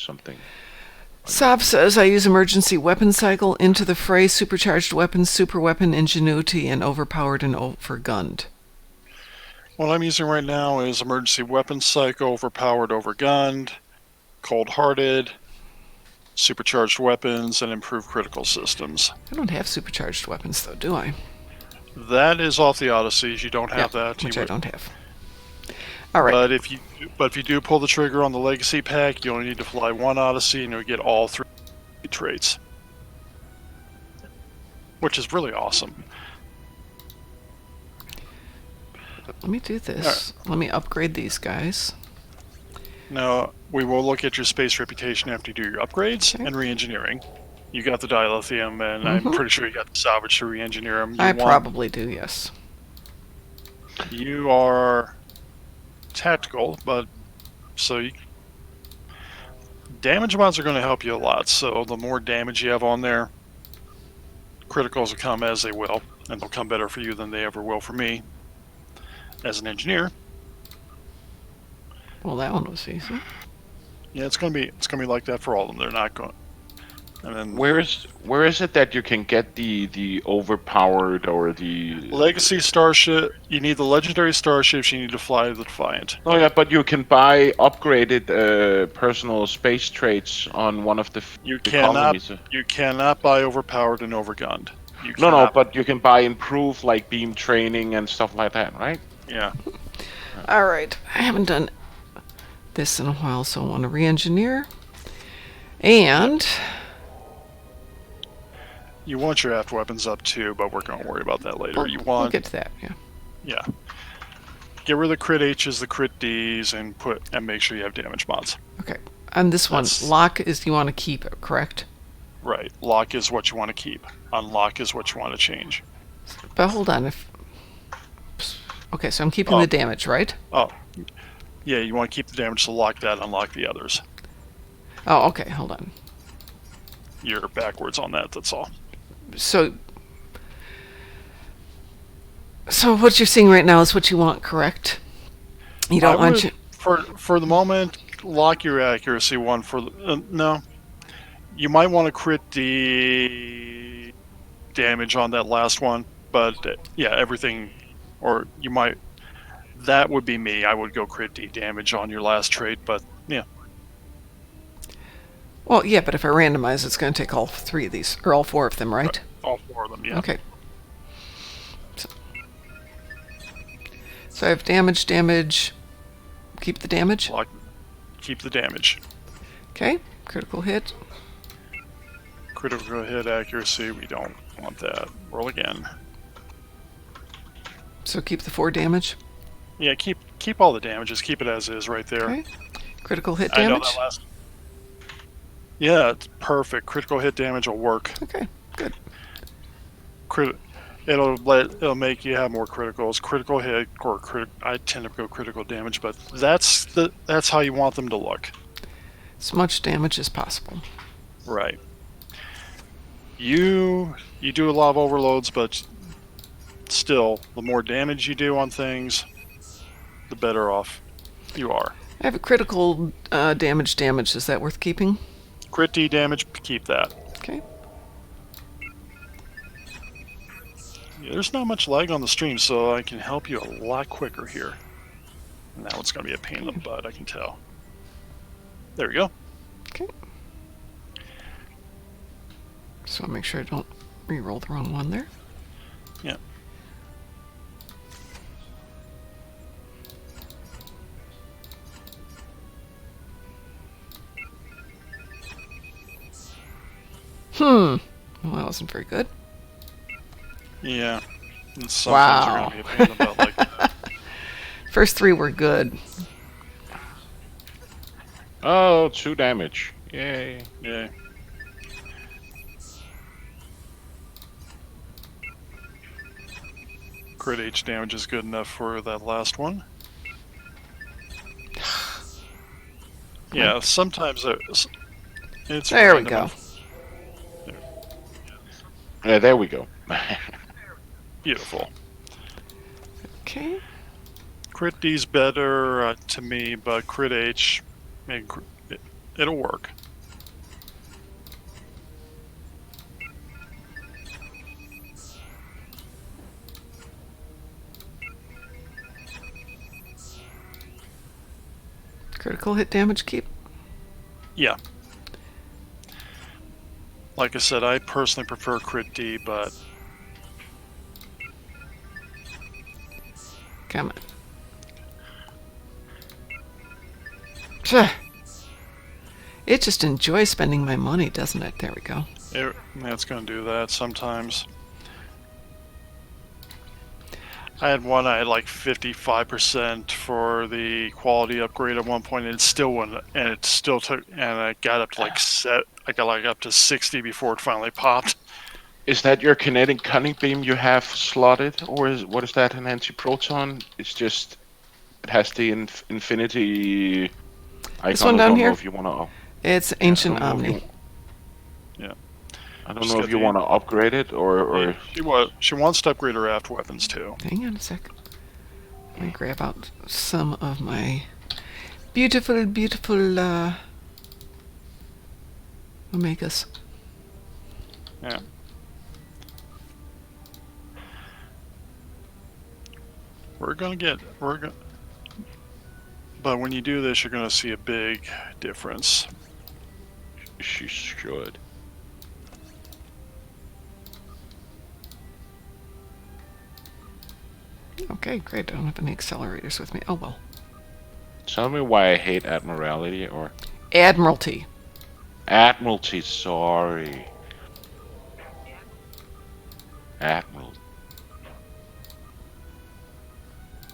Saab says I use emergency weapon cycle, into the fray, supercharged weapons, super weapon, ingenuity, and overpowered and overgunned. What I'm using right now is emergency weapon cycle, overpowered, overgunned, cold-hearted, supercharged weapons, and improved critical systems. I don't have supercharged weapons though, do I? That is off the Odysseys. You don't have that. Which You I would- don't have. All right. But if you do pull the trigger on the Legacy pack, you only need to fly 1 Odyssey, and you'll get all 3 traits, which is really awesome. Let me do this. Let me upgrade these guys. Now we will look at your space reputation after you do your upgrades Okay. and re-engineering. You got the dilithium, and I'm pretty sure you got the salvage to re-engineer them. I probably do, yes. You are tactical, but damage mods are going to help you a lot. So the more damage you have on there, criticals will come as they will, and they'll come better for you than they ever will for me as an engineer. Well, that one was easy. Yeah, it's gonna be like that for all of them. They're not going. And then Where is it that you can get the overpowered or the Legacy starship. You need the legendary starships. You need to fly the Defiant. Oh yeah, but you can buy upgraded personal space traits on one of the You the cannot. colonies. You cannot buy overpowered and overgunned. You No, cannot, but you can buy improved like beam training and stuff like that, right? Yeah. All right. I haven't done this in a while, so I want to re-engineer. And You want your aft weapons up too, but we're going to worry about that later. You we'll want, get to that, yeah. yeah. Get rid of the crit H's, the crit D's, and make sure you have damage mods. Okay. On this one, That's- lock is you want to keep it, correct? Right. Lock is what you want to keep. Unlock is what you want to change. But hold on, okay, so I'm keeping the damage, right? Oh, yeah. You want to keep the damage to lock that. Unlock the others. Oh, okay, hold on. You're backwards on that. That's all. So what you're seeing right now is what you want, correct? You don't want you. For the moment, lock your accuracy one for the no. You might want to crit the damage on that last one, but yeah, everything, or you might. That would be me. I would go crit D damage on your last trait, but yeah. Well, yeah, but if I randomize, it's going to take all 3 of these, or all 4 of them, right? All 4 of them, yeah. Okay. So I have damage. Keep the damage. Lock, keep the damage. Okay. Critical hit. Critical hit accuracy, we don't want that. Roll again. So keep the 4 damage. Yeah, keep all the damages. Keep it as is right there. Okay. Critical hit I know damage. Yeah, it's perfect. Critical hit damage will work. Okay, good. It'll make you have more criticals. Critical hit or I tend to go critical damage, but that's how you want them to look. As much damage as possible. Right. You do a lot of overloads, but still, the more damage you do on things, the better off you are. I have a critical damage. Is that worth keeping? Crit D damage, keep that. Okay. Yeah, there's not much lag on the stream, so I can help you a lot quicker here. And that one's going to be a pain in the butt, I can tell. There we go. Okay. So I'll make sure I don't re-roll the wrong one there. Yeah. Well, that wasn't very good. Yeah. And sometimes Wow. you're going to be a pain in the butt like that. First 3 were good. Oh, 2 damage. Yay. Yeah. Crit H damage is good enough for that last one. Yeah, sometimes it's There we random. go. Yeah, there we go. Beautiful. Okay. Crit D's better to me, but Crit H, it'll work. Critical hit damage keep. Yeah. Like I said, I personally prefer Crit D, but Come on. Pshh. It just enjoys spending my money, doesn't it? There we go. it's going to do that sometimes. I had one, I had like 55% for the quality upgrade at one point, and it still wouldn't, and it still took, and I got up to up to 60 before it finally popped. Is that your kinetic cunning beam you have slotted, or what is that, an anti-proton? It's just, it has the infinity icon. This one down here? I don't know if you want to. It's Ancient Omni. I don't know if you want to upgrade it or. She wants to upgrade her aft weapons too. Hang on a sec. Let me grab out some of my beautiful Omegas. Yeah. But when you do this, you're gonna see a big difference. She should. Okay, great. I don't have any accelerators with me. Oh well. Tell me why I hate Admiralty or Admiralty. Admiralty. Sorry, Admiral.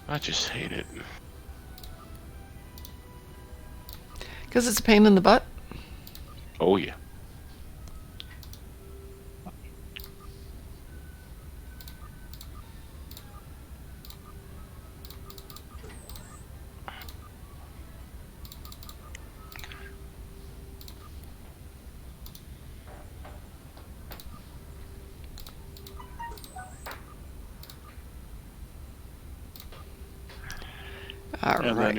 I just hate it. Because it's a pain in the butt? Oh yeah. All And right.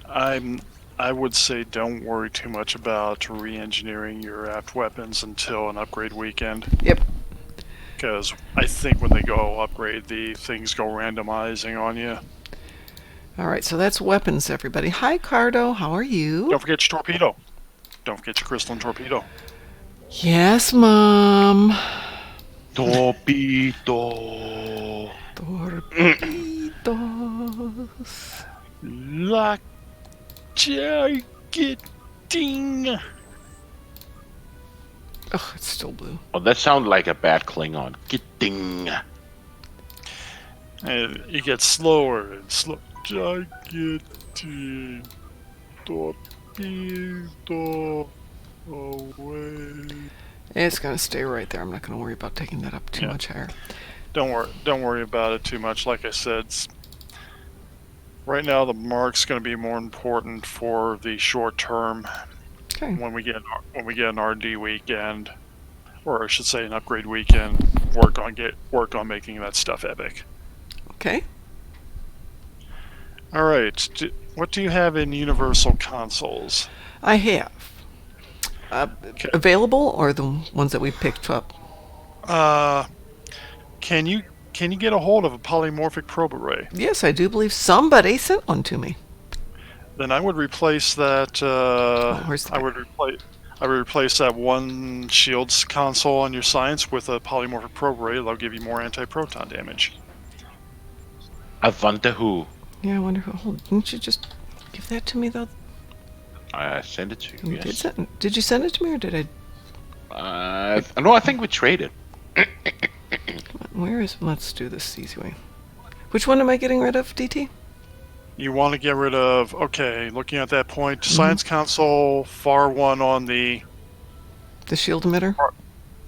then I would say don't worry too much about re-engineering your aft weapons until an upgrade weekend. Yep. Because I think when they go upgrade, the things go randomizing on you. All right, so that's weapons, everybody. Hi, Cardo. How are you? Don't forget your torpedo. Don't forget your crystalline torpedo. Yes, Mom. Torpedo. Torpedoes. Like getting. Oh, it's still blue. Oh, that sounds like a bad Klingon. Getting. And it gets slower and slower. Gigantic torpedo. Oh, wait. It's going to stay right there. I'm not going to worry about taking that up too Yeah. much higher. Don't worry about it too much. Like I said, right now the mark's going to be more important for the short term Okay. when we get an RD weekend, or I should say an upgrade weekend. Work on making that stuff epic. Okay. All right. What do you have in Universal consoles? I have. Okay. Available or the ones that we picked up? Can you get a hold of a polymorphic probe array? Yes, I do believe somebody sent one to me. Then I would replace that. Where's the I would replace that one shields console on your science with a polymorphic probe array. That'll give you more anti-proton damage. I wonder who. Yeah, I wonder who. Hold, didn't you just give that to me though? I sent it to you. You Yes. did you send it to me or did I? No, I think we traded. Where is? Let's do this the easy way. Which one am I getting rid of, DT? You want to get rid of. Okay, looking at that point, science console, far one on the. The shield emitter?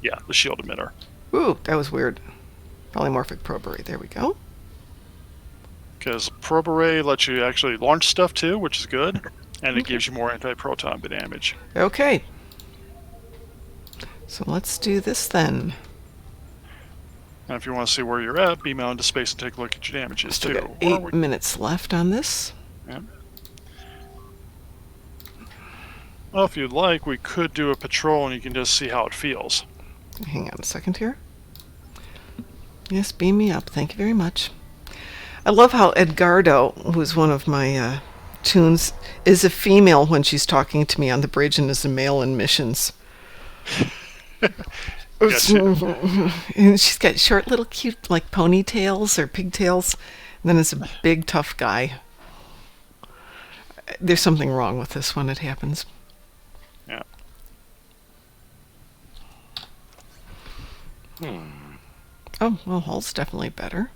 Yeah, the shield emitter. Ooh, that was weird. Polymorphic probe array. There we go. Because probe array lets you actually launch stuff too, which is good, and it gives you more anti-proton damage. Okay. So let's do this then. And if you want to see where you're at, beam out into space and take a look at your damages Still too. got Or 8 minutes left on this. Well, if you'd like, we could do a patrol and you can just see how it feels. Hang on a second here. Yes, beam me up. Thank you very much. I love how Edgardo, who's one of my tunes, is a female when she's talking to me on the bridge and is a male in missions. And she's got short little cute like ponytails or pigtails, and then it's a big tough guy. There's something wrong with this when it happens. Yeah. Oh, well, Hull's definitely better.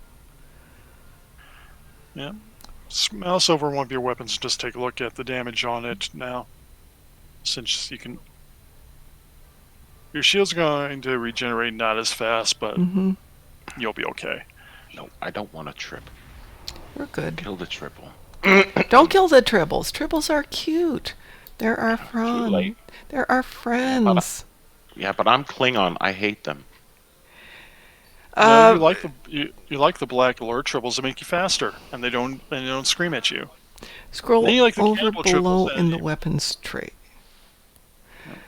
Yeah. Mouse over one of your weapons and just take a look at the damage on it now. Since you can. Your shield's going to regenerate not as fast, but you'll be okay. No, I don't want a trip. We're good. Kill the triple. Don't kill the tribbles. Tribbles are cute. They're our Too friends. late. They're our friends. Yeah, but I'm Klingon. I hate them. No, you like the black alert triples that make you faster, and they don't scream at you. Scroll Then you like the over cannibal below triples in that- the weapons tray.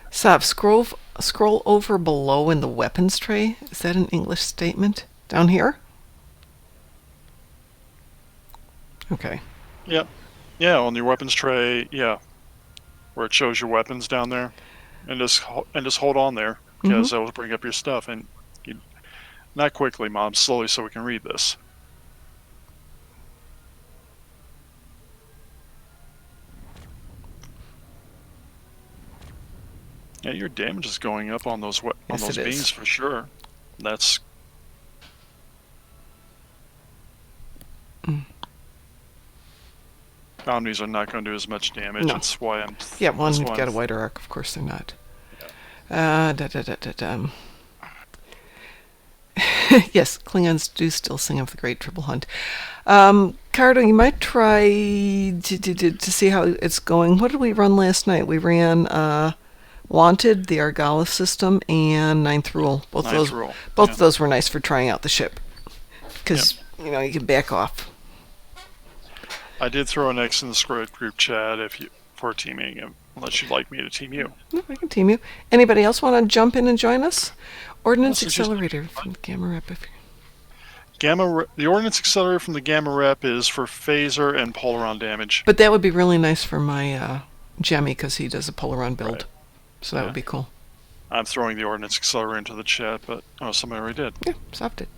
Stop. Scroll over below in the weapons tray. Is that an English statement? Down here? Okay. Yep. Yeah, on your weapons tray, yeah, where it shows your weapons down there, and just hold on there because that will bring up your stuff, and not quickly, Mom, slowly, so we can read this. Yeah, your damage is going up on those Yes, it is. beams for sure. That's Omnis are not going to do as much damage. No. That's why I'm. Yeah, one, that's you've why got a I'm- wider arc. Of course they're not. Yes, Klingons do still sing of the Great Triple Hunt. Cardo, you might try to see how it's going. What did we run last night? We ran Wanted, the Argala system, and Ninth Rule. Both of those were nice for trying out the ship. Because, you can back off. I did throw an X in the Squared group chat for teaming, unless you'd like me to team you. No, I can team you. Anybody else want to jump in and join us? Ordnance This is just- Accelerator from the Gamma Rep. The Ordnance Accelerator from the Gamma Rep is for phaser and polaron damage. But that would be really nice for my Jemmy because he does a Polaron build. Right. So that would be cool. I'm throwing the Ordnance Accelerator into the chat, but somebody already did. Yeah, Soft it.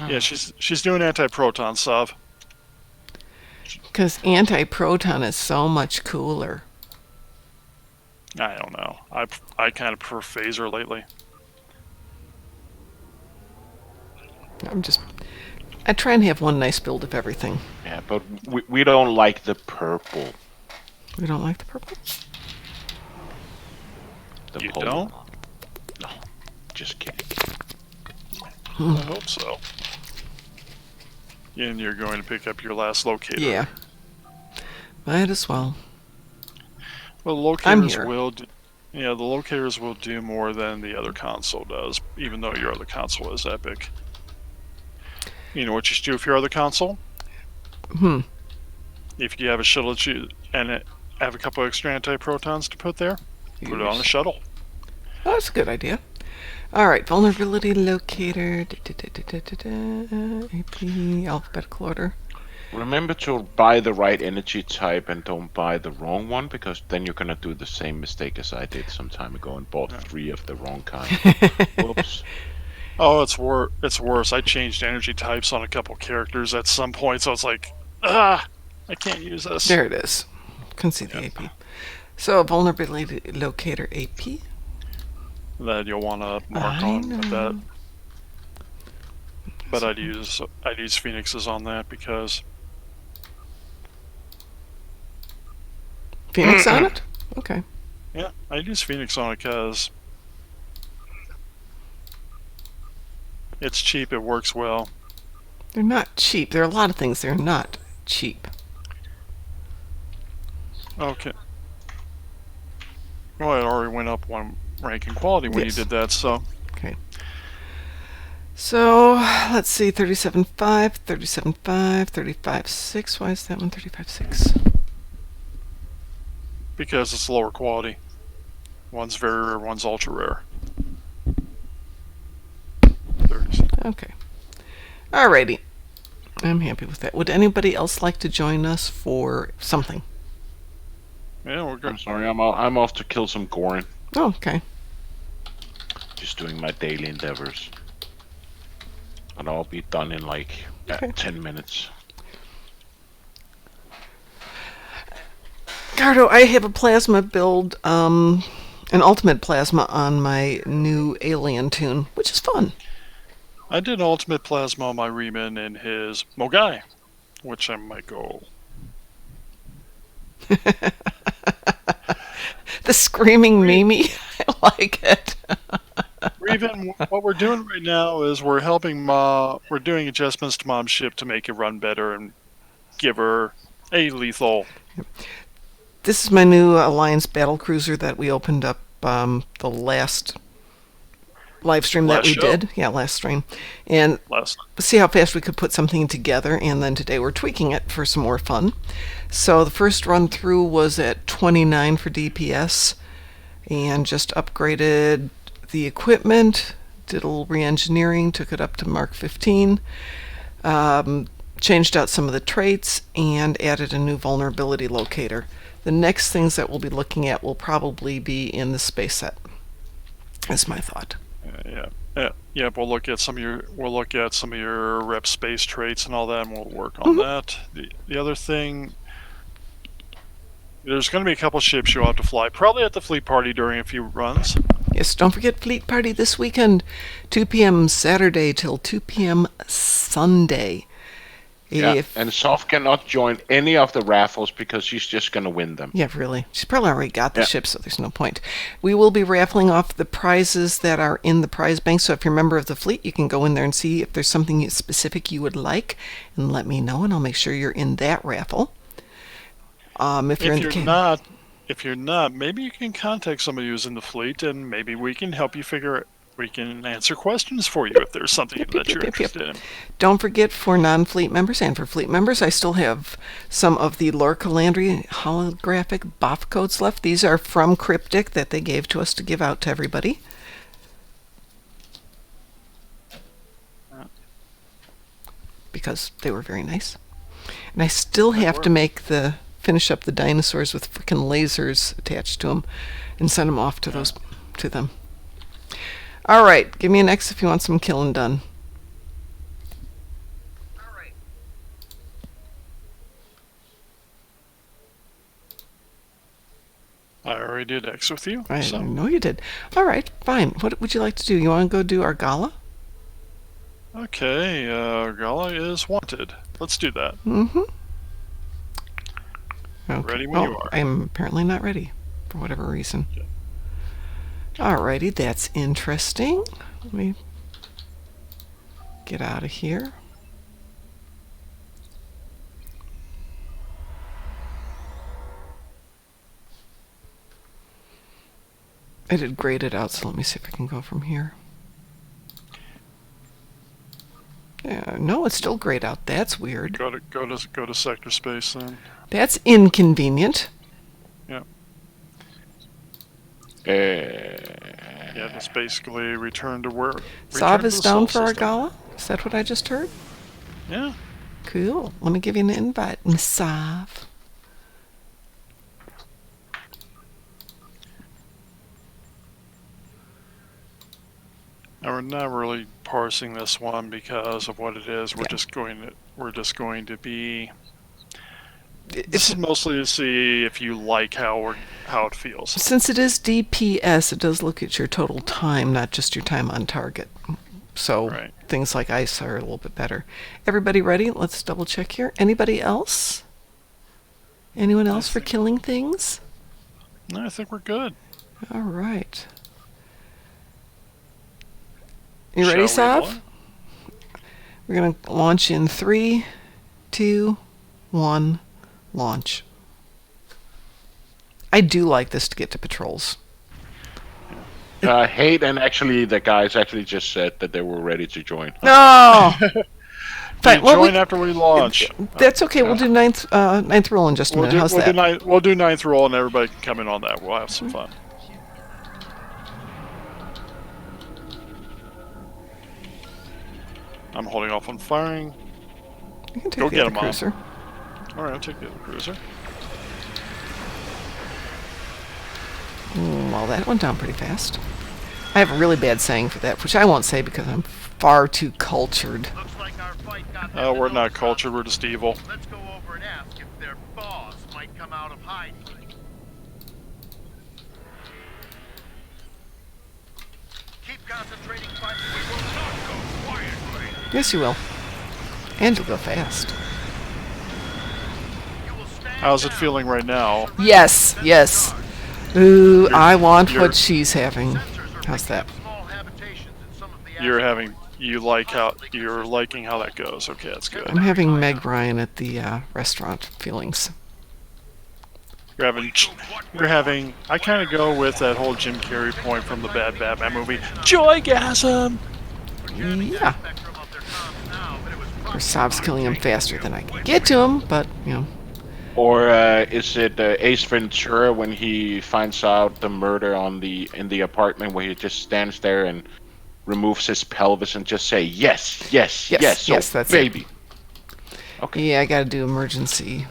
Yeah, she's doing anti-proton, Sav. Because anti-proton is so much cooler. I don't know. I kind of prefer phaser lately. I try and have one nice build of everything. Yeah, but we don't like the purple. We don't like the purple? The You whole- don't? No, just kidding. I hope so. And you're going to pick up your last locator. Yeah. Might as well. Well, the I'm locators here. will. Yeah, the locators will do more than the other console does, even though your other console is epic. You know what you should do if your other console? If you have a shuttle and have a couple extra anti-protons to put there, put it on a shuttle. Oh, that's a good idea. All right, vulnerability locator. AP, alphabetical order. Remember to buy the right energy type and don't buy the wrong one, because then you're gonna do the same mistake as I did some time ago and bought 3 of the wrong kind. Whoops. Oh, it's worse. I changed energy types on a couple characters at some point, so it's like, I can't use this. There it is. Can see the AP. So vulnerability locator AP. That you'll want to mark I on know. that. But I'd use Phoenixes on that because Phoenix on it? Okay. yeah, I'd use Phoenix on it because it's cheap. It works well. They're not cheap. There are a lot of things they're not cheap. Okay. Well, it already went up 1 rank in quality when Yes. you did that. So Okay. So, let's see, 37.5, 37.5, 35.6. Why is that one 35.6? because it's lower quality. One's very rare. One's ultra rare. 30. Okay. Alrighty. I'm happy with that. Would anybody else like to join us for something? Yeah, we're I'm good. sorry, I'm off to kill some Gorin. Oh, okay. Just doing my daily endeavors. And I'll be done in like Okay. 10 minutes. Cardo, I have a plasma build, an ultimate plasma on my new alien tune, which is fun. I did ultimate plasma on my Riemann in his Mogai, which I might go. The screaming Mimi, I like it. Revan, what we're doing right now is we're helping Ma. We're doing adjustments to Mom's ship to make it run better and give her a lethal. This is my new Alliance battle cruiser that we opened up the last live stream that Last we show. did. Yeah, last stream. And Last. see how fast we could put something together, and then today we're tweaking it for some more fun. So the first run through was at 29 for DPS, and just upgraded the equipment, did a little re-engineering, took it up to Mark 15, changed out some of the traits, and added a new vulnerability locator. The next things that we'll be looking at will probably be in the space set. That's my thought. Yeah. We'll look at some of your rep space traits and all that, and we'll work on that. The other thing, there's going to be a couple ships you'll have to fly, probably at the fleet party during a few runs. Yes, don't forget Fleet Party this weekend, 2 p.m. Saturday till 2 p.m. Sunday. Yeah, and Soph cannot join any of the raffles because she's just gonna win them. Yeah, really. She's probably already got the ship, so there's no point. We will be raffling off the prizes that are in the prize bank, so if you're a member of the fleet, you can go in there and see if there's something specific you would like, and let me know, and I'll make sure you're in that raffle. If you're not, maybe you can contact somebody who's in the fleet, and maybe we can help you we can answer questions for you if there's something that you're interested in. Don't forget, for non-fleet members and for fleet members, I still have some of the Lorca Landry holographic BOF codes left. These are from Cryptic that they gave to us to give out to everybody. Because they were very nice. And I still have to finish up the dinosaurs with frickin' lasers attached to them and send them off to them. All right, give me an X if you want some killing done. I already did X with you. I so. know you did. All right, fine. What would you like to do? You want to go do our gala? Okay, Gala is wanted. Let's do that. Mm-hmm. Okay. Ready when you are. I'm apparently not ready, for whatever reason. Alrighty, that's interesting. Let me get out of here. I did grade it out, so let me see if I can go from here. Yeah, no, it's still grayed out. That's weird. Go to sector space then. That's inconvenient. Yeah. Yeah, just basically return to work. Sav is down for Argala? Is that what I just heard? Yeah. Cool. Let me give you an invite, Miss Sav. Now we're not really parsing this one because of what it is. We're just going to be. This is mostly to see if you like how it feels. Since it is DPS, it does look at your total time, not just your time on target. So things like ice are a little bit better. Everybody ready? Let's double check here. Anybody else? Anyone else for killing things? No, I think we're good. All right. You ready, Sav? We're going to launch in 3, 2, 1, launch. I do like this to get to patrols. Hate, and actually the guys actually just said that they were ready to join. No! Fine, join after we launch. That's okay. We'll do ninth roll in just a minute. How's that? We'll do ninth roll, and everybody can come in on that. We'll have some fun. I'm holding off on firing. You can take the other cruiser. All right, I'll take the other cruiser. Well, that went down pretty fast. I have a really bad saying for that, which I won't say because I'm far too cultured. Oh, we're not cultured. We're just evil. Let's go over and ask if their boss might come out of hiding. Keep concentrating, but we will not go quietly. Yes, you will. And you'll go fast. How's it feeling right now? Yes, yes. Ooh, I want what she's having. How's that? You're liking how that goes. Okay, that's good. I'm having Meg Ryan at the restaurant feelings. You're having. I kind of go with that whole Jim Carrey point from the Bad Batman movie. Joygasm. Yeah. Or Sav's killing him faster than I can get to him, but you know. Or is it Ace Ventura when he finds out the murder in the apartment where he just stands there and removes his pelvis and just say yes, yes, yes, yes, that's baby. It. Okay. Yeah, I gotta do emergency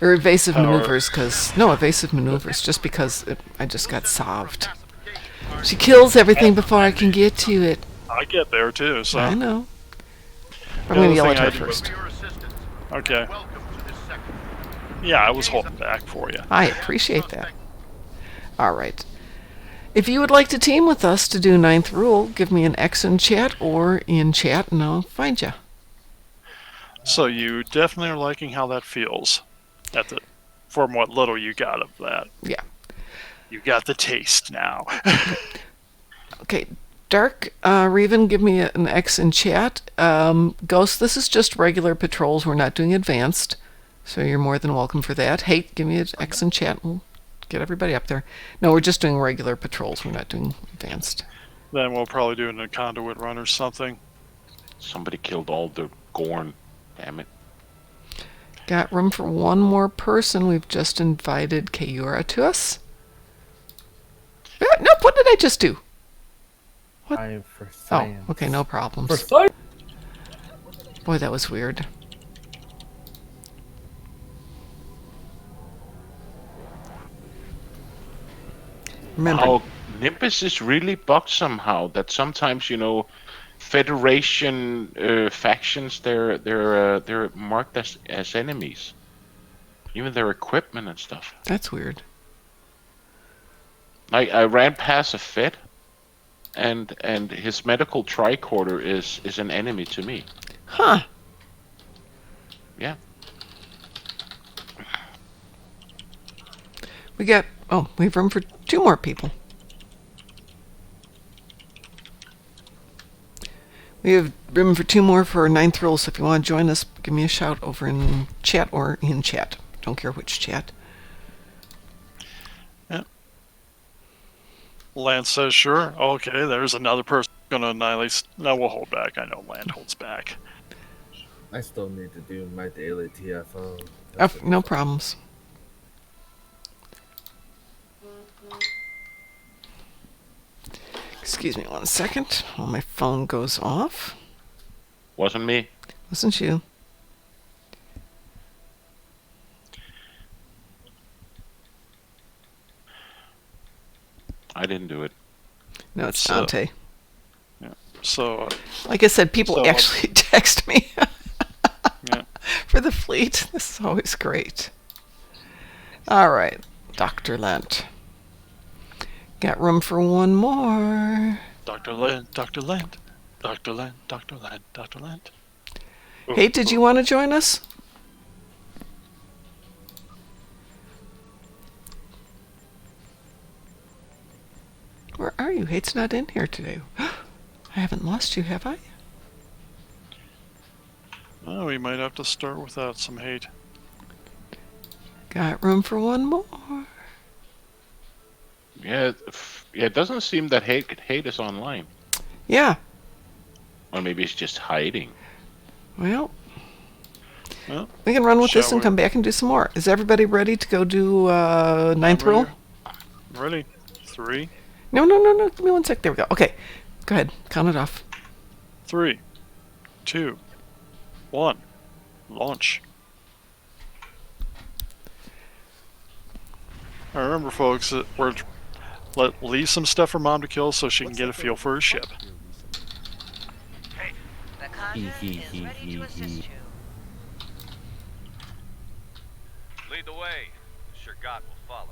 or evasive maneuvers evasive maneuvers just because I just got solved. She kills everything before I can get to it. I get there too, so I know. I'm gonna yell at her first. Okay. Yeah, I was holding back for you. I appreciate that. All right. If you would like to team with us to do ninth rule, give me an X in chat or in chat and I'll find you. So you definitely are liking how that feels, from what little you got of that. Yeah. You got the taste now. Okay. Dark, Reven, give me an X in chat. Ghost, this is just regular patrols. We're not doing advanced. So you're more than welcome for that. Hate, give me an X in chat. We'll get everybody up there. No, we're just doing regular patrols. We're not doing advanced. Then we'll probably do a conduit run or something. Somebody killed all the Gorn. Damn it. Got room for one more person. We've just invited Kayura to us. Nope, what did I just do? What? For science. Oh, okay, no problems. For science. Boy, that was weird. Remember, how Nimbus is really bugged somehow. That sometimes, Federation factions they're marked as enemies. Even their equipment and stuff. That's weird. Like I ran past a Fed, and his medical tricorder is an enemy to me. Huh. Yeah. We have room for 2 more people. We have room for 2 more for 9th roll, so if you want to join us, give me a shout over in chat or in chat. Don't care which chat. Yeah. Lance says, sure. Okay, there's another person going to annihilate. No, we'll hold back. I know Lance holds back. I still need to do my daily TFO. Oh, no problems. Excuse me 1 second while my phone goes off. Wasn't me. Wasn't you? I didn't do it. No, it's So- Dante. So, Like I said, people So- actually text me yeah. for the fleet. This is always great. All right, Dr. Lent. Got room for 1 more. Dr. Land, Dr. Land, Dr. Land, Dr. Land, Dr. Land. Hey, did you want to join us? Where are you? Hate's not in here today. I haven't lost you, have I? Oh, we might have to start without some hate. Got room for 1 more. Yeah, it doesn't seem that hate is online. Yeah. Or maybe it's just hiding. Well, Well, we can run with this shall and we? come back and do some more. Is everybody ready to go do 9th roll? Ready? 3, No. Give me 1 sec. There we go. Okay. Go ahead. Count it off. 3, 2, 1. Launch. Now remember, folks, that leave some stuff for Mom to kill so she can get a feel for her ship. Hey, The conduit is ready to assist you. lead the way. Sure God will follow.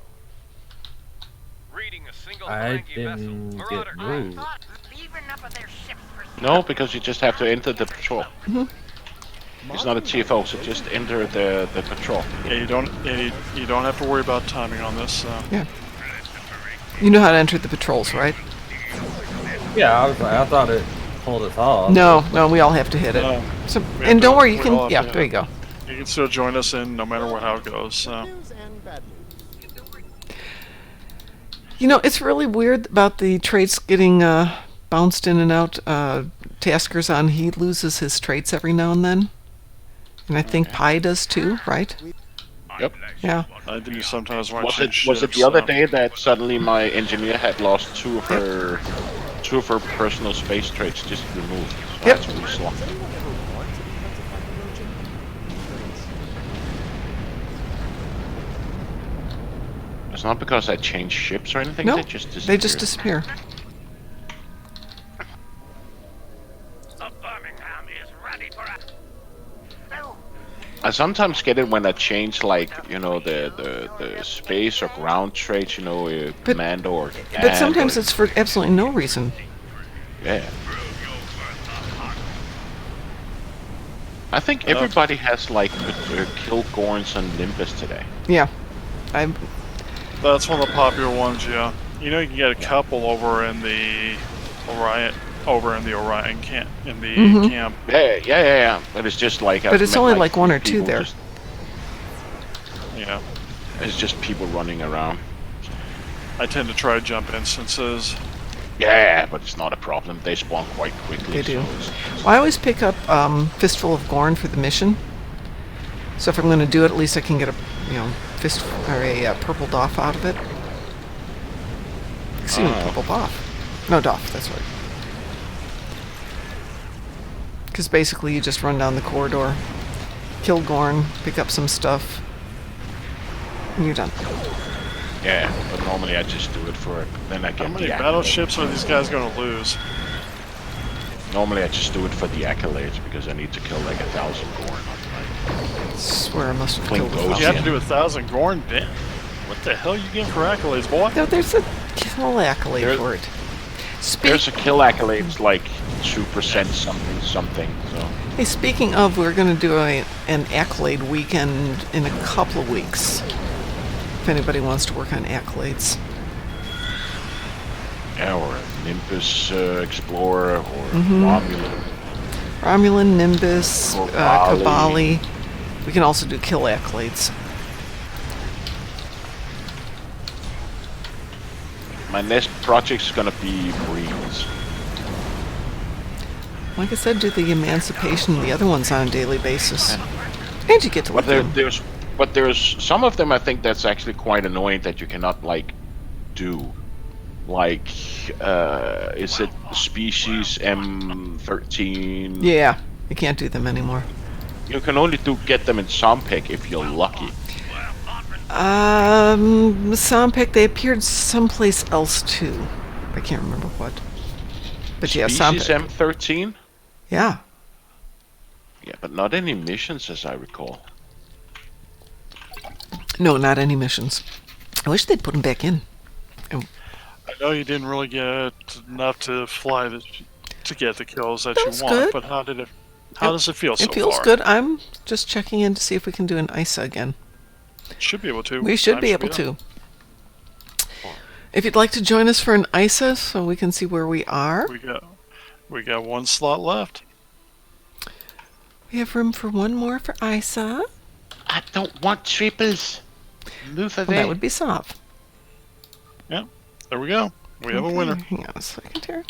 Reading a single I cranky vessel. didn't get Marauder. moved. Thought leave enough of their ships for No, because you just have to enter the patrol. It's not a TFO, so just enter the patrol. Yeah, you don't have to worry about timing on this. Yeah. You know how to enter the patrols, right? Yeah, I thought it pulled us off. No, we all have to hit it. No. So, We and have don't to- worry, you we can. all have Yeah, to hit there it. you go. You can still join us in no matter how it goes. So. You know, it's really weird about the traits getting bounced in and out. Tasker's on, he loses his traits every now and then. And I think Pi does too, right? Yep. Yeah. I do sometimes when I Was change it ships, the other so- day that suddenly my engineer had lost two of her personal space traits just removed? So Yep. that's really slow. It's not because I changed ships or anything. No, They just disappeared. they just disappear. The Birmingham is ready for us. I sometimes get it when I change, like, you know, the space or ground traits, you know, commando or But command sometimes or- it's for absolutely no reason. Yeah. I think everybody has, like, kill Gorns and Nimbus today. Yeah. I That's one of the popular ones, yeah. You know, you can get a couple over in the Orion camp, in the camp. Yeah. But it's just like... But I've it's met, only like 1 or people 2 there. just- Yeah, It's just people running around. I tend to try jump instances. Yeah, but it's not a problem. They spawn quite quickly. They do. so it's- Well, I always pick up Fistful of Gorn for the mission. So if I'm going to do it, at least I can get a, fist or a purple doff out of it. Excuse me, purple doff. No, doff, that's right. Because basically you just run down the corridor, kill Gorn, pick up some stuff, and you're done. Yeah, but normally I just do it for... Then I How get many the battleships are these guys going to lose? Normally I just do it for the accolades because I need to kill like 1,000 Gorn. I swear I must have Clean killed a goes. You have thousand. to do 1,000 Gorn, Ben. What the hell you getting for accolades, boy? No, there's a kill accolade There- for it. There's a kill accolades like 2% something. So Hey, speaking of, we're going to do an accolade weekend in a couple of weeks. If anybody wants to work on accolades. yeah, or a Nimbus Explorer or Romulan. Romulan, Nimbus, Cabali. Cabali. We can also do kill accolades. My next project's gonna be Marines. Like I said, do the Emancipation and the other ones on a daily basis. And you get to look But at them. there's some of them I think that's actually quite annoying that you cannot like do. Like is it Species M13? Yeah, you can't do them anymore. You can only get them in Sompek if you're lucky. Sompek, they appeared someplace else too. I can't remember what. But yeah, Species Sompek. M13? Yeah. Yeah, but not any missions as I recall. No, not any missions. I wish they'd put them back in. I know you didn't really get enough to fly to get the kills that That's you want, good. but how does it feel so far? It feels good. I'm just checking in to see if we can do an ISA again. Should be able to. We should be able to. If you'd like to join us for an ISA so we can see where we are. We got one slot left. We have room for one more for ISA. I don't want triples. Move away. Well, that would be Sov. Yeah, there we go. We have a winner. Hang on a second here.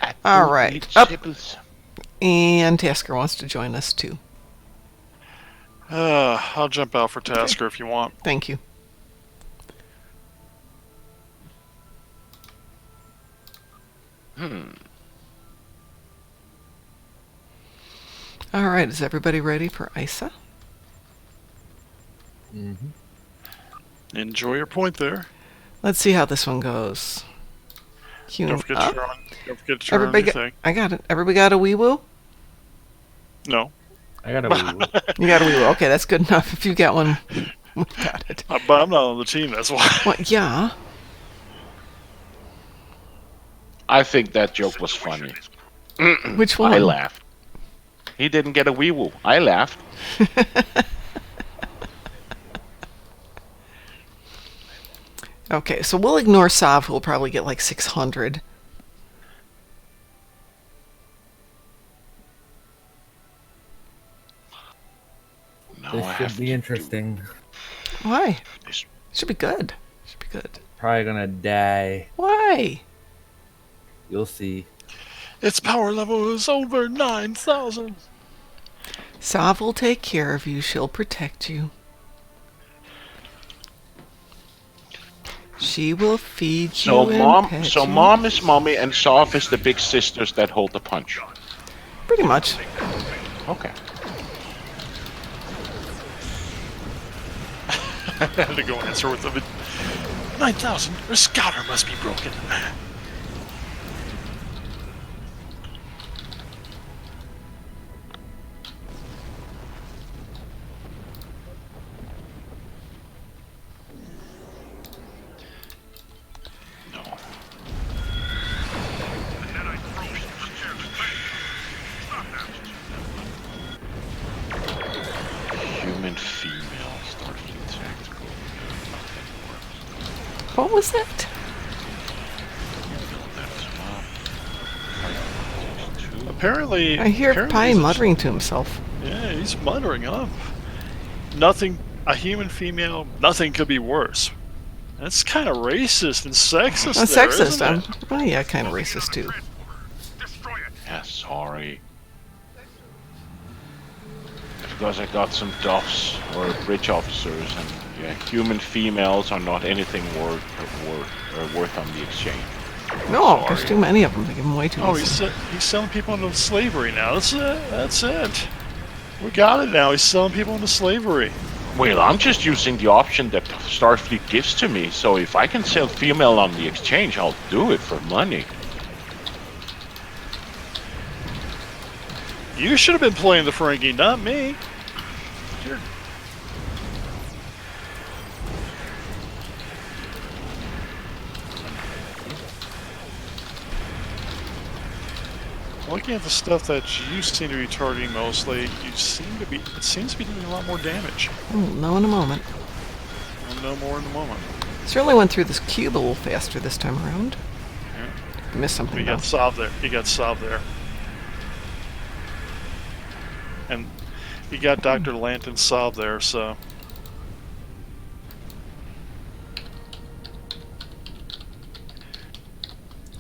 I All don't right, need up. triples. And Tasker wants to join us too. I'll jump out for Tasker if you want. Thank you. All right, is everybody ready for ISA? Enjoy your point there. Let's see how this one goes. Queuing Don't forget up. to turn on. Don't forget to turn on Everybody your got, thing. I got it. Everybody got a wee woo? No, I got a wee. You got a wee woo. Okay, that's good enough. If you got one, we got it. but I'm not on the team. That's why. Well, yeah. I think that joke was funny. Which one? I laughed. He didn't get a wee woo. I laughed. Okay, so we'll ignore Sav, who will probably get like 600. Now This I should have be to interesting. Why? do this. Should be good. Should be good. Probably gonna die. Why? You'll see. Its power level is over 9,000. Sav will take care of you. She'll protect you. She will feed So you mom, and pet so you. mom is mommy, and Soph is the big sisters that hold the punch. Pretty much. Okay. I had to go answer with a 9,000. Her scouter must be broken. No. Human female Starfleet tactical. What was that? Apparently, I hear apparently Pi he's- muttering to himself. Yeah, he's muttering up. Nothing. A human female. Nothing could be worse. That's kind of racist and sexist. That's there, sexist. isn't it? Well, yeah, kind of racist too. Destroy it. Yeah, sorry. Because I got some DOFs or bridge officers, and yeah, human females are not anything worth on the exchange. No, there's too many of them. They give them way too Oh, easy. he's selling people into slavery now. That's it. That's it. We got it now. He's selling people into slavery. Well, I'm just using the option that Starfleet gives to me, so if I can sell female on the exchange, I'll do it for money. You should have been playing the Ferengi, not me. You're... Looking at the stuff that you seem to be targeting mostly, it seems to be doing a lot more damage. We'll know in a moment. We'll know more in a moment. Certainly went through this cube a little faster this time around. Missed something. You though. got Sav there. You got Sav there. And you got Dr. Lanton Sav there, so.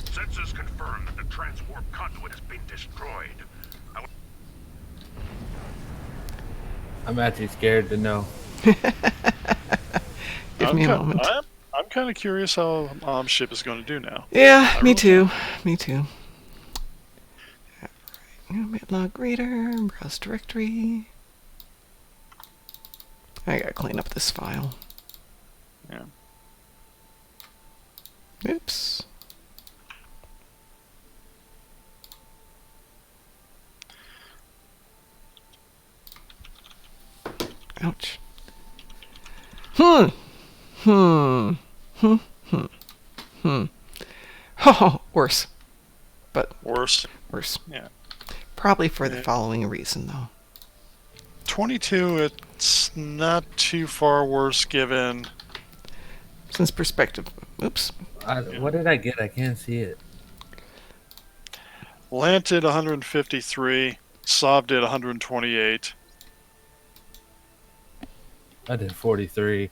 Sensors confirm that the transwarp conduit has been destroyed. I'm actually scared to know. Give me a moment. I'm kind of curious how ship is going to do now. Yeah, me too. Me too. Log reader, browse directory. I gotta clean up this file. Yeah. Oops. Ouch. Oh, worse. But Worse. worse. Yeah. Probably for the following reason, though. 22, it's not too far worse given. Since perspective. Oops. What did I get? I can't see it. Lant did 153. Sav did 128. I did 43.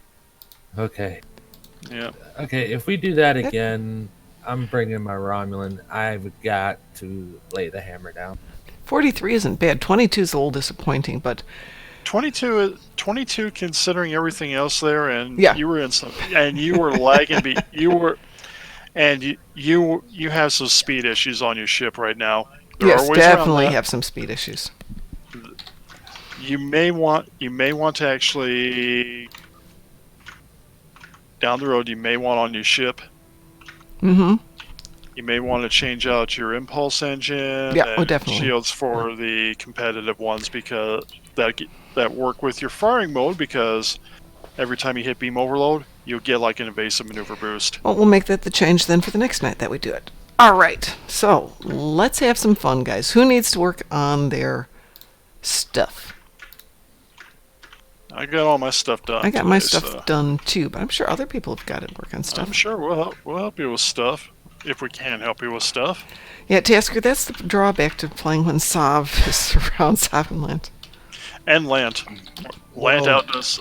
Okay. Yeah. Okay, if we do that again, I'm bringing my Romulan. I've got to lay the hammer down. 43 isn't bad. 22 is a little disappointing, but 22 considering everything else there, and Yeah. you were in some, and you were lagging. You have some speed issues on your ship right now. There yes, are ways around definitely that. have some speed issues. You may want to actually down the road. You may want on your ship. Mm-hmm. You may want to change out your impulse engine Yeah, and definitely. shields for the competitive ones because that work with your firing mode, because every time you hit beam overload, you'll get like an evasive maneuver boost. Well, we'll make that the change then for the next night that we do it. All right. So let's have some fun, guys. Who needs to work on their stuff? I got all my stuff done. I got my today, stuff so done too, but I'm sure other people have got to work on stuff. I'm sure we'll help you with stuff if we can help you with stuff. Yeah, Tasker, that's the drawback to playing when Sav is around Sav and Land. And Lant Whoa. outdoes.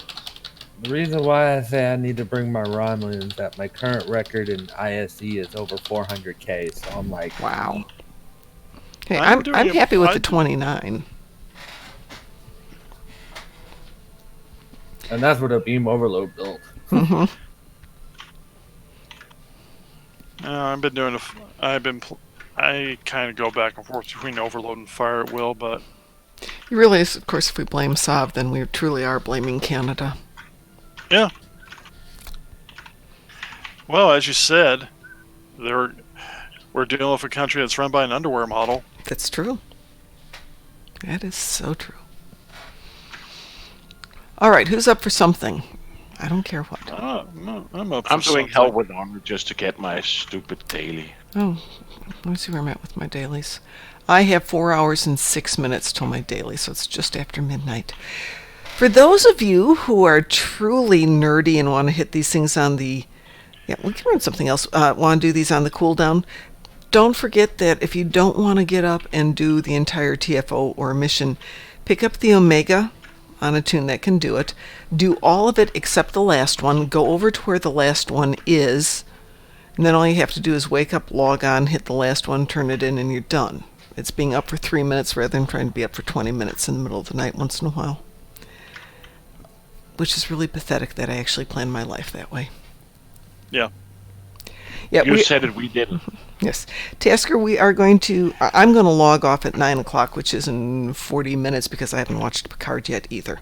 The reason why I say I need to bring my Romulan is that my current record in ISE is over 400k, so I'm like, Wow. Okay, I'm I'm doing it- happy with I- the 29. and that's what a beam overload built. Mm-hmm. I've been doing I kind of go back and forth between overload and fire at will, but You realize, of course, if we blame Sav, then we truly are blaming Canada. yeah. Well, as you said, we're dealing with a country that's run by an underwear model. That's true. That is so true. All right, who's up for something? I don't care what. I'm up for I'm doing something. hell with honor just to get my stupid daily. Oh, let me see where I'm at with my dailies. I have 4 hours and 6 minutes till my daily, so it's just after midnight. For those of you who are truly nerdy and want to hit these things on the... Yeah, we can run something else. Want to do these on the cooldown? Don't forget that if you don't want to get up and do the entire TFO or mission, pick up the Omega on a tune that can do it. Do all of it except the last one. Go over to where the last one is. And then all you have to do is wake up, log on, hit the last one, turn it in, and you're done. It's being up for 3 minutes rather than trying to be up for 20 minutes in the middle of the night once in a while. Which is really pathetic that I actually plan my life that way. Yeah. Yeah, You said it, we didn't. Yes. Tasker, I'm going to log off at 9 o'clock, which is in 40 minutes because I haven't watched Picard yet either.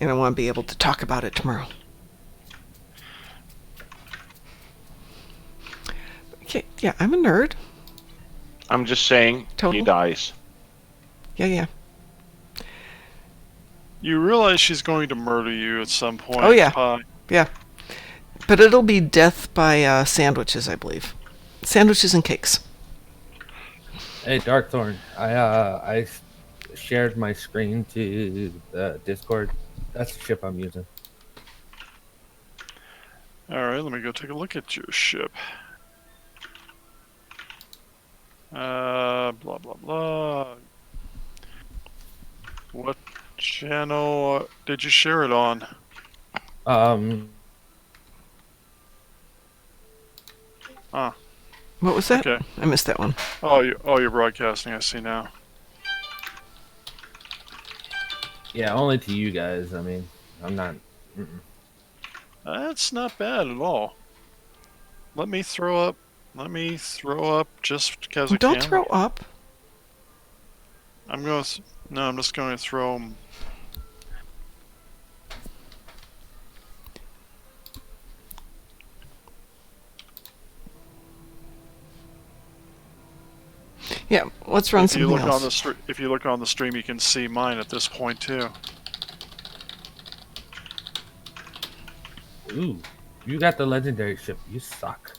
And I want to be able to talk about it tomorrow. Okay, yeah, I'm a nerd. I'm just saying, Total? he dies. Yeah. You realize she's going to murder you at some point. Oh, yeah. Pi. Yeah. But it'll be death by sandwiches, I believe. Sandwiches and cakes. Hey, Darkthorn, I shared my screen to the Discord. That's the ship I'm using. All right, let me go take a look at your ship. Blah blah blah. What channel did you share it on? Ah, What was that? okay. I missed that one. You're broadcasting. I see now. Yeah, only to you guys. I mean, I'm not. That's not bad at all. Let me throw up. Just because I Don't can. throw up. I'm going. No, I'm just going to throw 'em. Yeah, let's run If you something look else. if you look on the stream, you can see mine at this point too. Ooh, you got the legendary ship. You suck.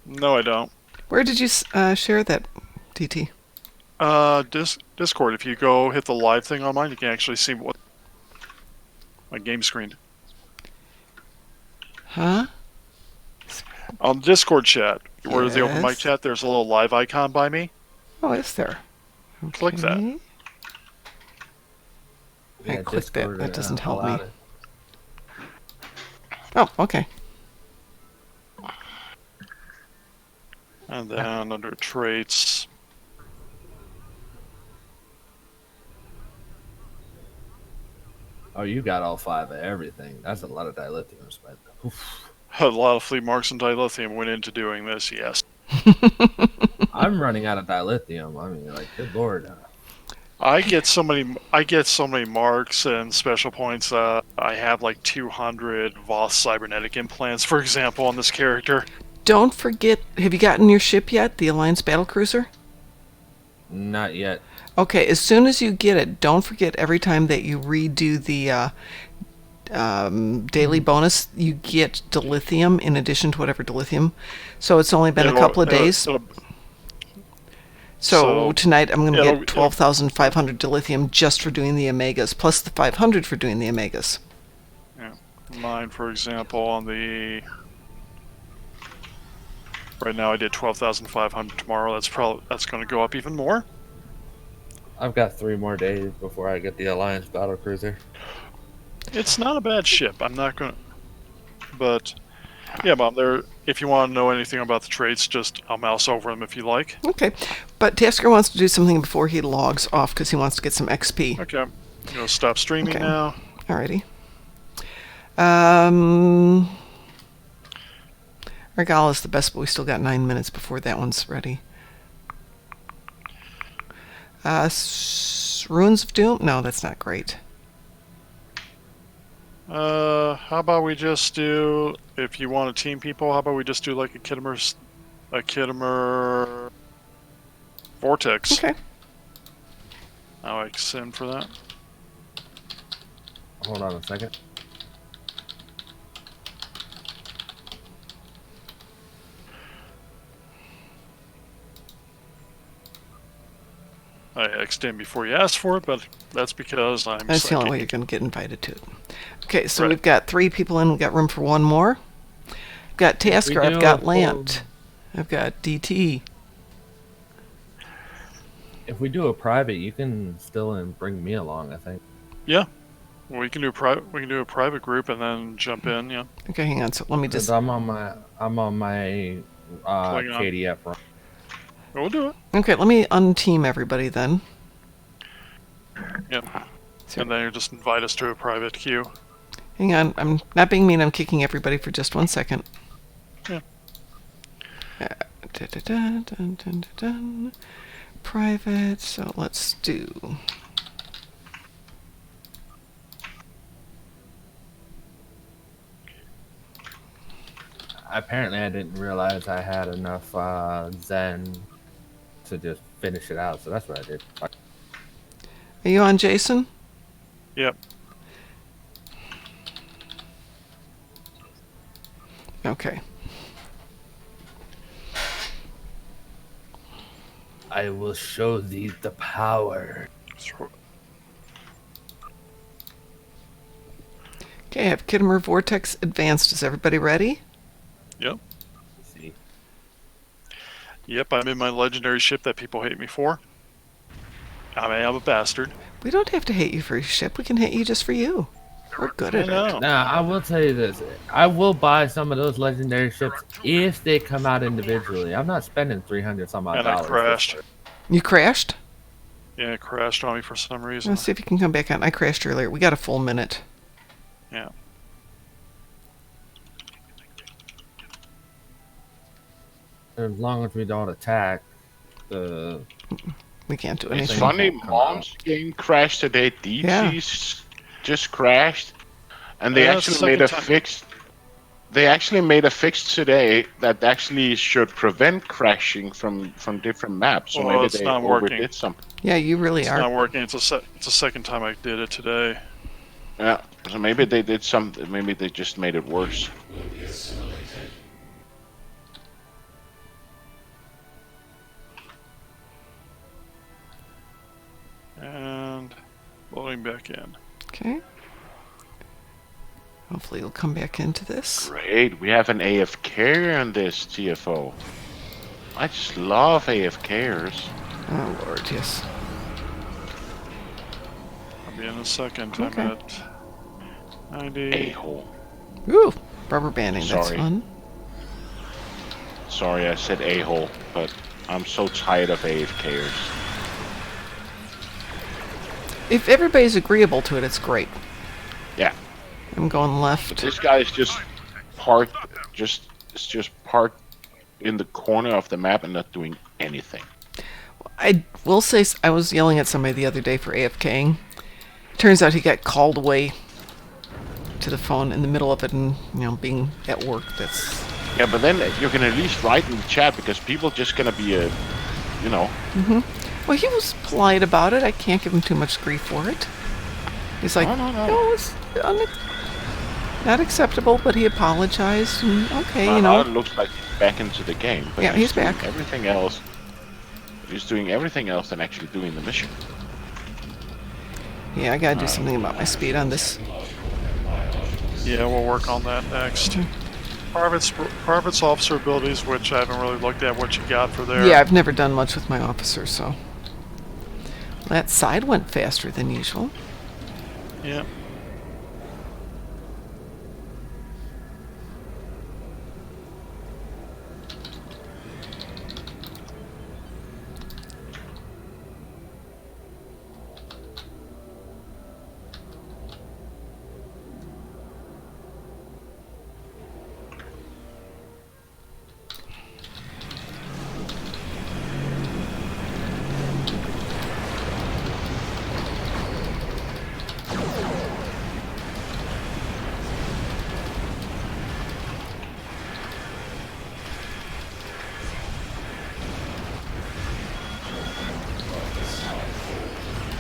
No, I don't. Where did you share that, DT? Discord. If you go hit the live thing on mine, you can actually see what my game screen. Huh? On Discord chat, where the open mic Yes. chat, there's a little live icon by me. Oh, is there? Click that. Okay. I clicked that. That doesn't help me. Oh, okay. And then under traits, Oh, you got all 5 of everything. That's a lot of dilithium spent. Oof. a lot of fleet marks and dilithium went into doing this. Yes. I'm running out of dilithium. I mean, like, good lord. I get so many marks and special points. I have like 200 Voss cybernetic implants, for example, on this character. Don't forget, have you gotten your ship yet? The Alliance battlecruiser? Not yet. Okay, as soon as you get it, don't forget every time that you redo the daily bonus, you get dilithium in addition to whatever dilithium. So it's only been a couple of days. So tonight I'm going to get 12,500 dilithium just for doing the Omegas, plus the 500 for doing the Omegas. Yeah, mine, for example, on the right now I did 12,500 tomorrow. That's going to go up even more. I've got 3 more days before I get the Alliance battlecruiser. It's not a bad ship. I'm not going to... But, yeah, Bob, if you want to know anything about the traits, I'll mouse over them if you like. Okay, but Tasker wants to do something before he logs off because he wants to get some XP. Okay, I'm going to stop streaming now. Alrighty. Regal is the best, but we still got 9 minutes before that one's ready. Ruins of Doom? No, that's not great. How about we just do, if you want to team people, how about we just do like a Kittimer Vortex? Okay. I'll send for that. Hold on a second. I extend before you asked for it, but that's because I'm That's the only way you're going to get invited to it. Okay, so we've got 3 people in. We've got room for 1 more. I've got Tasker. I've got Lant. I've got DT. If we do a private, you can still bring me along, I think. Yeah. Well, we can do a private group and then jump in, yeah. Okay, hang on. So let me just... I'm on my KDF run. We'll do it. Okay, let me unteam everybody then. Yep. And then you just invite us to a private queue. Hang on, I'm not being mean, I'm kicking everybody for just 1 second. Yeah. Private, so let's do... Apparently I didn't realize I had enough Zen to just finish it out, so that's what I did. Are you on, Jason? Yep. Okay. I will show thee the power. Okay, I have Kittimer Vortex advanced. Is everybody ready? Yep. See. Yep, I'm in my legendary ship that people hate me for. I mean, I'm a bastard. We don't have to hate you for your ship. We can hate you just for you. We're good I at it. know. Now, I will tell you this. I will buy some of those legendary ships if they come out individually. I'm not spending 300 some odd And I dollars. crashed. You crashed? Yeah, it crashed on me for some reason. Let's see if you can come back on. I crashed earlier. We got a full minute. Yeah. As long as we don't attack the... We can't do It's anything. It's funny, Come Mom's game crashed today. Deep Yeah. Seas just crashed, and they Yeah, it's actually the made a second time. fix. They actually made a fix today that actually should prevent crashing from different maps. So Well, maybe it's they not working. overdid something. Yeah, you really It's are. not working. It's the second time I did it today. Yeah. So maybe they did something. Maybe they just made it worse. And loading back in. Okay. Hopefully you'll come back into this. Great. We have an AFK on this TFO. I just love AFKers. Oh, Lord, yes. I'll be in a second. Okay. I'm at 90. A-hole. Ooh, rubber banding. That's Sorry. fun. Sorry, I said a-hole, but I'm so tired of AFKers. If everybody's agreeable to it, it's great. Yeah. I'm going left. This guy is just parked, it's just parked in the corner of the map and not doing anything. I will say I was yelling at somebody the other day for AFKing. Turns out he got called away to the phone in the middle of it and, being at work. That's... Yeah, but then you can at least write in the chat because people just gonna be Well, he was polite about it. I can't give him too much grief for it. He's like, No. it's not acceptable, but he apologized. And okay, Now it looks like he's back into the game. But Yeah, he's doing back. Everything else. He's doing everything else than actually doing the mission. Yeah, I gotta do something about my speed on this. Yeah, we'll work on that next. Private's officer abilities, which I haven't really looked at what you got for there. Yeah, I've never done much with my officers, so... That side went faster than usual. Yeah.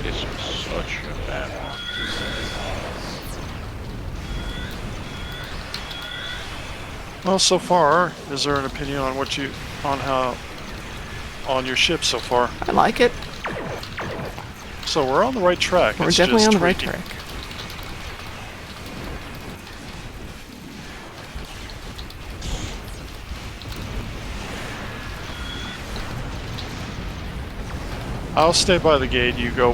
This is such a bad one. Well, so far, is there an opinion on on your ship so far? I like it. So we're on the right track. We're It's definitely just on the right tweaking. track. I'll stay by the gate. You go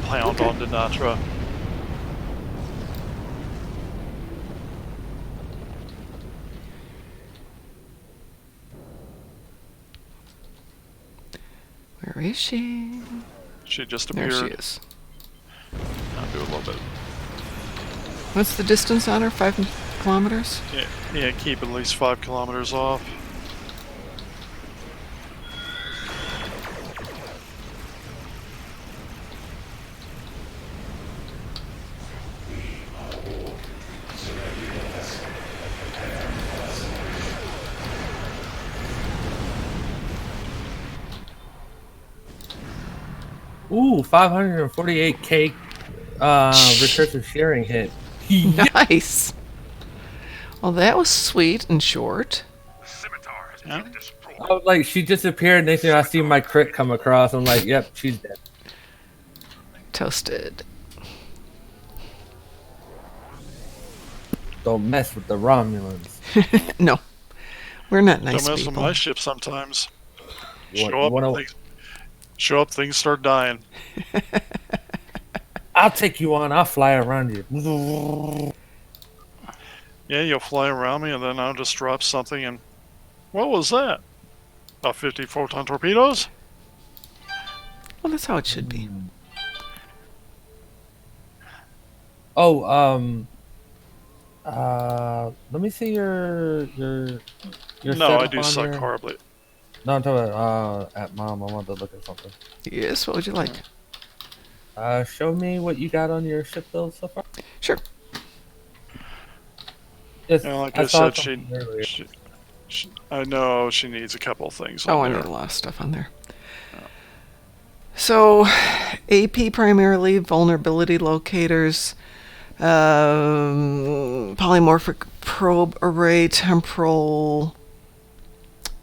pound on Denatra. Where is she? She just There appeared. she is. I'll do a little bit. What's the distance on her? 5 kilometers? Yeah, keep at least 5 kilometers off. Ooh, 548k recursive sharing hit. Nice. Well, that was sweet and short. Scimitar has Yeah. been destroyed. I was like, she disappeared. Next thing I see my crit come across. I'm like, yep, she's dead. Toasted. Don't mess with the Romulans. No. We're not nice Don't mess with people. my ship sometimes. You want to? Show up, things start dying. I'll take you on. I'll fly around you. Yeah, you'll fly around me, and then I'll just drop something. And what was that? About 50 photon torpedoes? Well, that's how it should be. Oh, let me see your No, setup I do on suck here. horribly. No, I'm talking about at Mom. I want to look at something. Yes, what would you like? Show me what you got on your ship build so far. Sure. Yes, Yeah, like I I saw said, something earlier. I know she needs a couple of things Oh, I on need there. a lot of stuff on there. So, AP primarily, vulnerability locators, polymorphic probe array, temporal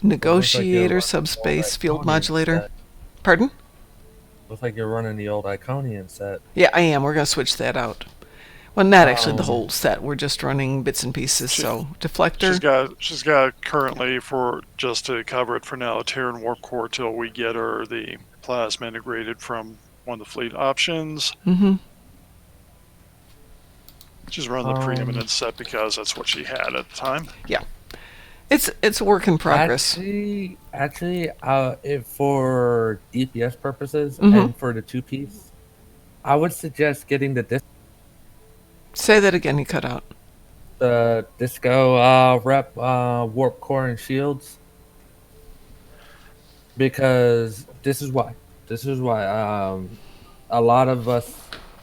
negotiator, running subspace, the field Iconian modulator. set. Pardon? Looks like you're running the old Iconian set. Yeah, I am. We're going to switch that out. Well, not actually the Um, whole set. We're just running bits and pieces. So, deflector. She's got currently, for just to cover it for now, a Terran warp core till we get her the plasma integrated from one of the fleet options. Mm-hmm. She's run the preeminent set because that's what she had at the time. It's a work in progress. Actually, if for DPS purposes Mhm. and for the two-piece, I would suggest getting the Say that again. You cut out. Disco rep warp core and shields, because this is why a lot of us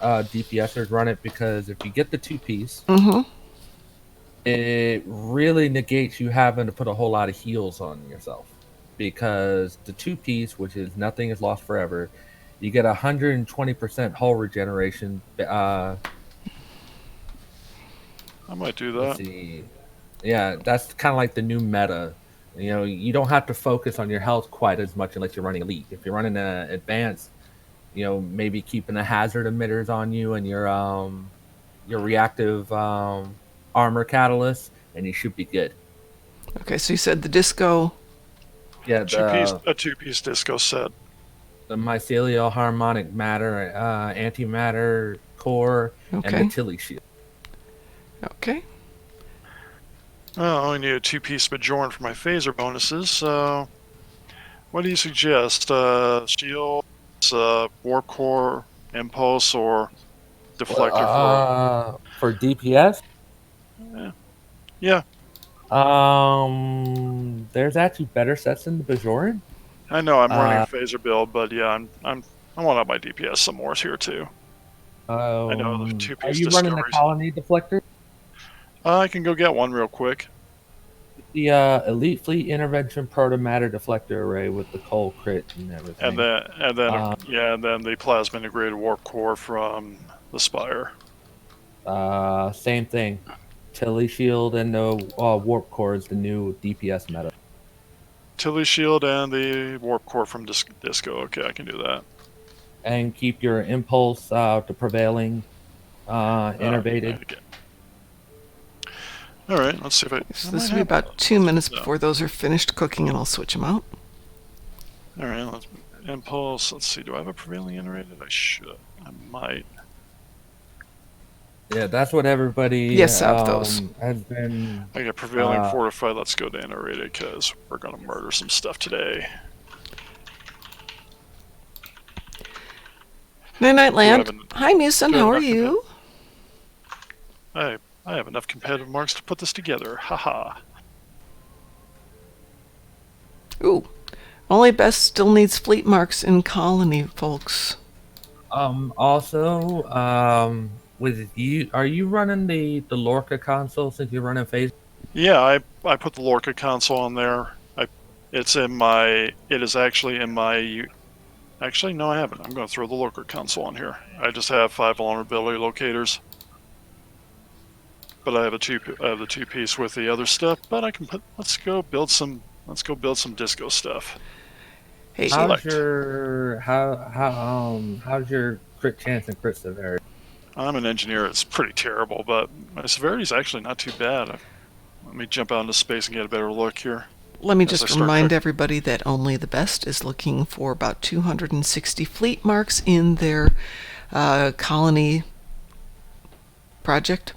DPSers run it, because if you get the two-piece, Mm-hmm. it really negates you having to put a whole lot of heals on yourself, because the two-piece, which is nothing is lost forever, you get 120% hull regeneration. I might do Let's that. see. Yeah, that's kind of like the new meta. You know, you don't have to focus on your health quite as much unless you're running elite. If you're running advanced, maybe keeping the hazard emitters on you and your reactive armor catalyst, and you should be good. Okay, so you said the disco. Yeah, A two-piece disco set. the mycelial harmonic matter, antimatter core, and Okay. the Tilly shield. Okay. I only need a two-piece Bajoran for my phaser bonuses, so what do you suggest? Shields, warp core, impulse, or deflector For DPS? Yeah, There's actually better sets than the Bajoran. I know I'm running a phaser build, but yeah, I want up my DPS some more here too. I know the Are two-piece you running the discoveries. colony deflector? I can go get one real quick. The Elite Fleet Intervention Protomatter Deflector Array with the coal crit and everything. And then the plasma integrated warp core from the Spire. Same thing. Tilly Shield and the Warp Core is the new DPS meta. Tilly shield and the warp core from Disco. Okay, I can do that. And keep your impulse the prevailing innervated. Okay. All right, let's see if So this will be about 2 minutes before those are finished cooking, and I'll switch them out. All right, let's impulse. Let's see. Do I have a prevailing iterated? I should. I might. Yeah, that's what everybody Yes, have those. has been. I got prevailing fortified. Let's go to iterated because we're gonna murder some stuff today. Night Land. haven't- Hi, Musin. do How are enough you? I have enough competitive marks to put this together. Haha. Ooh. Only Best still needs fleet marks in colony, folks. Also, with you, are you running the Lorca console since you're running phase? Yeah, I put the Lorca console on there. It is actually in my. Actually, no, I haven't. I'm going to throw the Lorca console on here. I just have 5 vulnerability locators. But I have the two-piece with the other stuff. But I can put. Let's go build some disco stuff. Hey, How's your how's your crit chance and crit severity? I'm an engineer. It's pretty terrible, but my severity is actually not too bad. Let me jump out into space and get a better look here. let me as I just start remind cooking. everybody that Only the Best is looking for about 260 fleet marks in their colony project.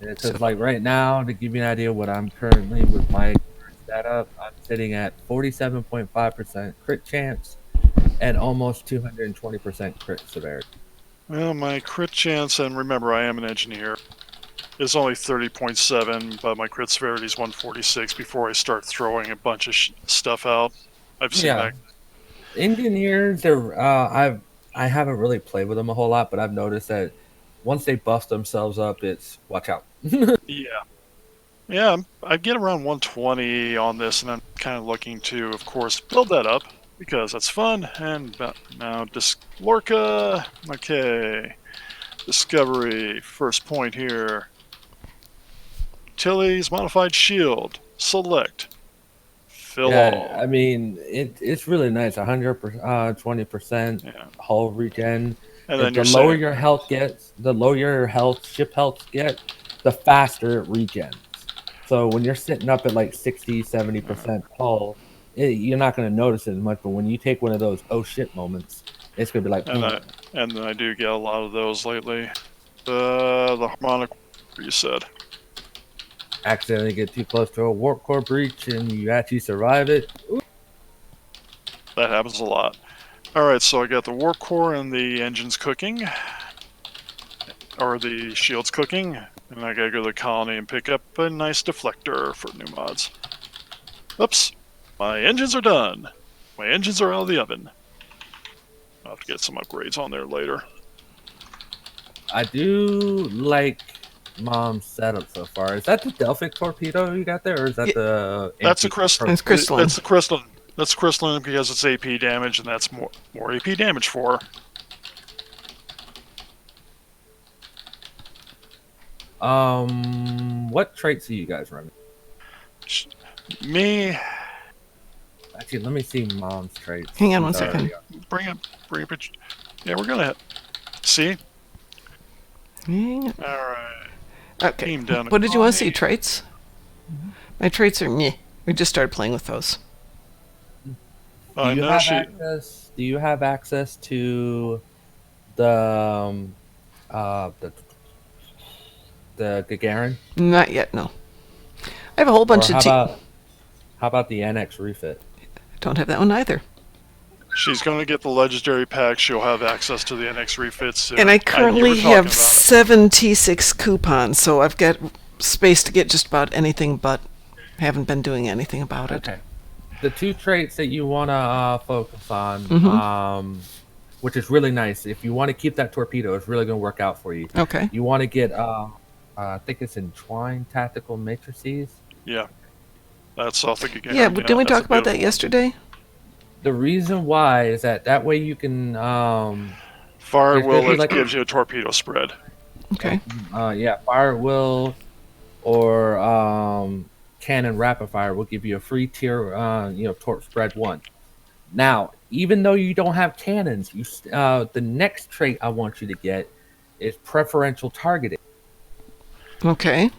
Yeah, So- because like right now, to give you an idea what I'm currently with my setup, I'm sitting at 47.5% crit chance and almost 220% crit severity. Well, my crit chance, and remember I am an engineer, is only 30.7, but my crit severity is 146 before I start throwing a bunch of stuff out. I've seen Yeah. that. Engineers, I haven't really played with them a whole lot, but I've noticed that once they bust themselves up, it's watch out. Yeah. Yeah, I get around 120 on this, and I'm kind of looking to, of course, build that up because that's fun. And now, Lorca. Okay. Discovery. First point here. Tilly's modified shield. Select. Fill all. I mean it's really nice. 120% Yeah. hull regen. And then The you're lower saying, your health gets, the lower your ship health get, the faster it regens. So when you're sitting up at like 60-70% hull, you're not going to notice it as much. But when you take one of those oh shit moments, it's going to be like, and I do get a lot of those lately. The harmonic you said. accidentally get too close to a warp core breach and you actually survive it. That happens a lot. Alright, so I got the warp core and the engines cooking. Or the shields cooking. And I gotta go to the colony and pick up a nice deflector for new mods. Oops. My engines are done. My engines are out of the oven. I'll have to get some upgrades on there later. I do like Mom's setup so far. Is that the Delphic torpedo you got there, or is that the? That's a antique crystalline. It's crystalline. That's the crystalline. That's crystalline because it's AP damage, and that's more AP damage for her. What traits are you guys running? Me, Actually, let me see Mom's traits. Hang on one Sorry. second. bring a picture. Yeah, we're gonna see. Hang on. All right. Okay. Team down What did you want to see? colony. Traits? My traits are meh. We just started playing with those. I Do you know have she. access? Do you have access to the the Gagarin? Not yet, no. I have a whole bunch Or of how about the NX refit? Don't have that one either. She's going to get the legendary pack. She'll have access to the NX refits soon. And I You were currently talking have about it. 7 T6 coupons, so I've got space to get just about anything, but haven't been doing anything about it. Okay. The two traits that you want to focus on, which is really nice. If you want to keep that torpedo, it's really going to work out for you. Okay. You want to get, I think it's entwined tactical matrices. Yeah. That's off the Gagarin. Yeah, but didn't we that's a talk about that beautiful one. yesterday? The reason why is that way you can, Fire There's will gonna be like- gives you a torpedo spread. Okay. fire at will or cannon rapid fire will give you a free tier, torp spread 1. Now, even though you don't have cannons, the next trait I want you to get is preferential targeting. Okay.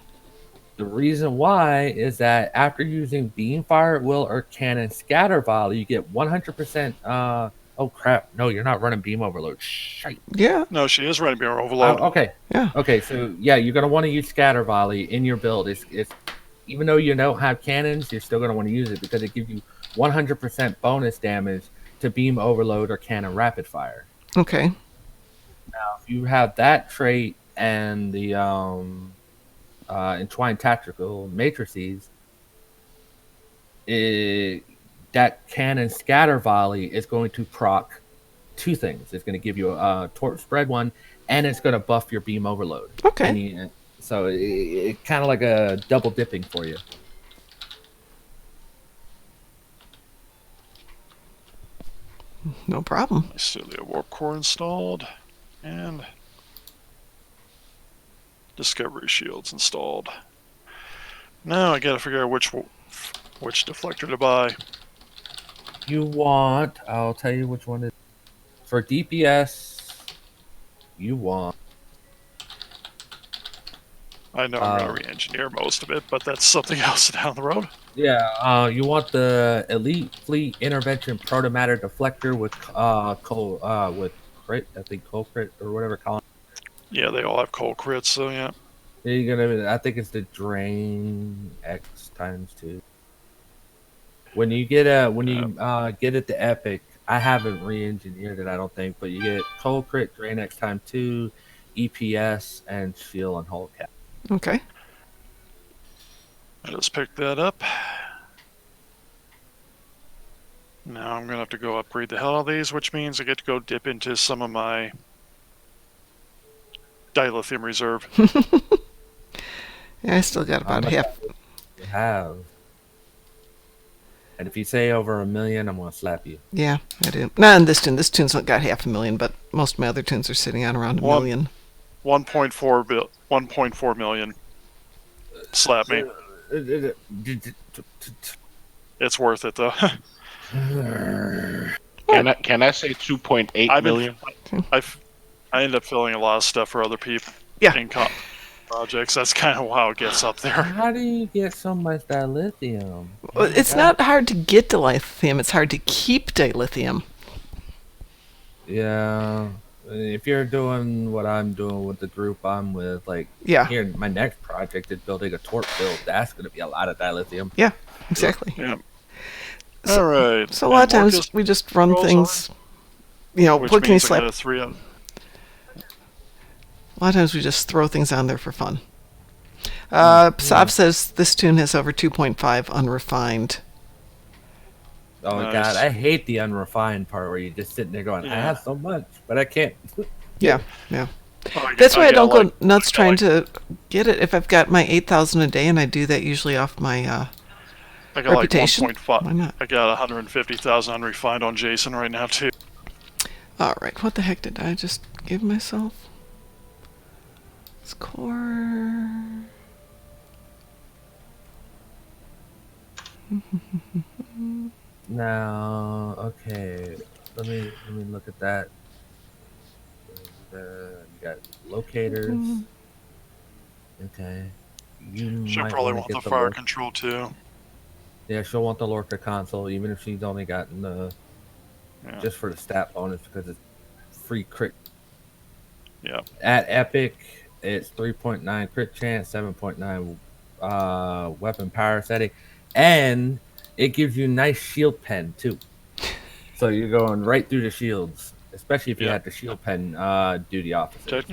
The reason why is that after using beam fire at will or cannon scatter volley, you get 100%. Oh crap! No, you're not running beam overload. Shite. Yeah. No, she is running beam overload. Okay. Yeah. Okay. So yeah, you're gonna want to use scatter volley in your build. It's even though you don't have cannons, you're still gonna want to use it because it gives you 100% bonus damage to beam overload or cannon rapid fire. Okay. Now, if you have that trait and the entwined tactical matrices, that cannon scatter volley is going to proc 2 things. It's going to give you a torp spread 1, and it's going to buff your beam overload. Okay. So it kind of like a double dipping for you. No problem. Celia warp core installed, and discovery shields installed. Now I gotta figure out which deflector to buy. I'll tell you which one it is. For DPS, you want. I know I'm going to re-engineer most of it, but that's something else down the road. Yeah, you want the Elite Fleet Intervention Protomatter Deflector with with crit, I think coal crit or whatever column. Yeah, they all have cold crits, so yeah. You're gonna, I think it's the drain X times 2. When you get get it to Epic, I haven't re-engineered it, I don't think, but you get coal crit, drain X times 2, EPS, and shield and hull cap. Okay. I just picked that up. Now I'm going to have to go upgrade the hell out of these, which means I get to go dip into some of my dilithium reserve. Yeah, I still got about half. You have. And if you say over 1 million, I'm gonna slap you. Yeah, I do. Not in this tune. This tune's got 500,000, but most of my other tunes are sitting on around 1 million. 1.4 million. Slap me. It's worth it though. Can I say 2.8 million? I end up filling a lot of stuff for other people. Yeah. In projects. That's kind of how it gets up there. How do you get so much dilithium? Well, it's not hard to get dilithium. It's hard to keep dilithium. Yeah. If you're doing what I'm doing with the group I'm with, like, Yeah. here, my next project is building a torp build. That's going to be a lot of dilithium. Yeah, exactly. Yeah. So, All right. So a lot of times we just run things, you know, which what can you means I slap? got a 3 on. A lot of times we just throw things on there for fun. Sav says this tune has over 2.5 unrefined. Oh, Nice. God. I hate the unrefined part where you're just sitting there going, I Yeah. have so much, but I can't. Yeah. Oh, That's why I don't got go nuts trying to get it. If I've got my 8,000 a day, and I do that usually off my I got reputation. like 1.5. Why not? I got 150,000 unrefined on Jason right now too. All right. What the heck did I just give myself? Score. Now, okay. Let me look at that. You got locators. Okay. You She'll might probably wanna want get the fire Lorca. control too. Yeah, she'll want the Lorca console, even if she's only gotten the just for the stat bonus because it's free crit. Yeah. At Epic, it's 3.9 crit chance, 7.9 weapon power setting, and it gives you nice shield pen too. So you're going right through the shields, especially if you Yeah. had the shield pen duty officer.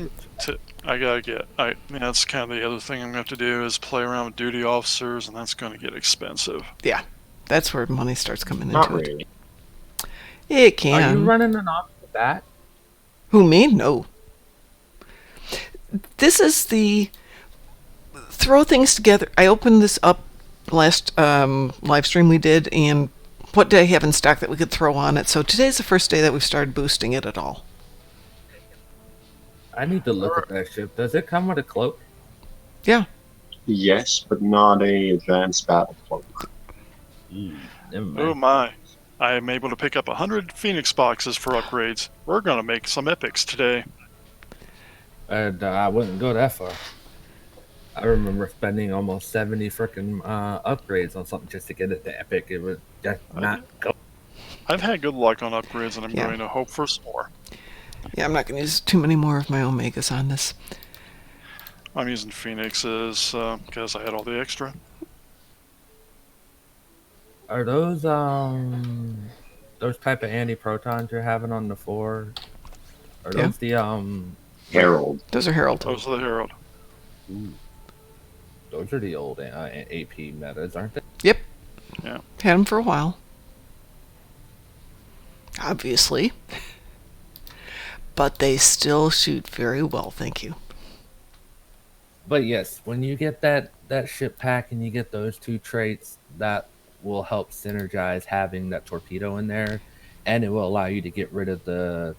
I gotta get. That's kind of the other thing I'm gonna have to do is play around with duty officers, and that's gonna get expensive. Yeah, that's where money starts coming Not into really. it. It Are can. you running an off the bat? Who, me? No. This is the throw things together. I opened this up last live stream we did, and what did I have in stock that we could throw on it? So today's the first day that we've started boosting it at all. I need to look at that ship. Does it come with a cloak? Yeah. Yes, but not a advanced battle cloak. Never mind. Oh my! I am able to pick up 100 Phoenix boxes for upgrades. We're gonna make some epics today. And I wouldn't go that far. I remember spending almost 70 frickin' upgrades on something just to get it to Epic. It would just not go. I've had good luck on upgrades, and I'm Yeah. going to hope for some more. Yeah, I'm not going to use too many more of my Omegas on this. I'm using Phoenixes because I had all the extra. Are those type of anti-protons you're having on the 4? Are Yeah. those the Herald. Those are Herald. Those are the Herald. those are the old AP metas, aren't they? Yep. Yeah. Had them for a while. Obviously. But they still shoot very well, thank you. But yes, when you get that ship pack and you get those 2 traits, that will help synergize having that torpedo in there, and it will allow you to get rid of the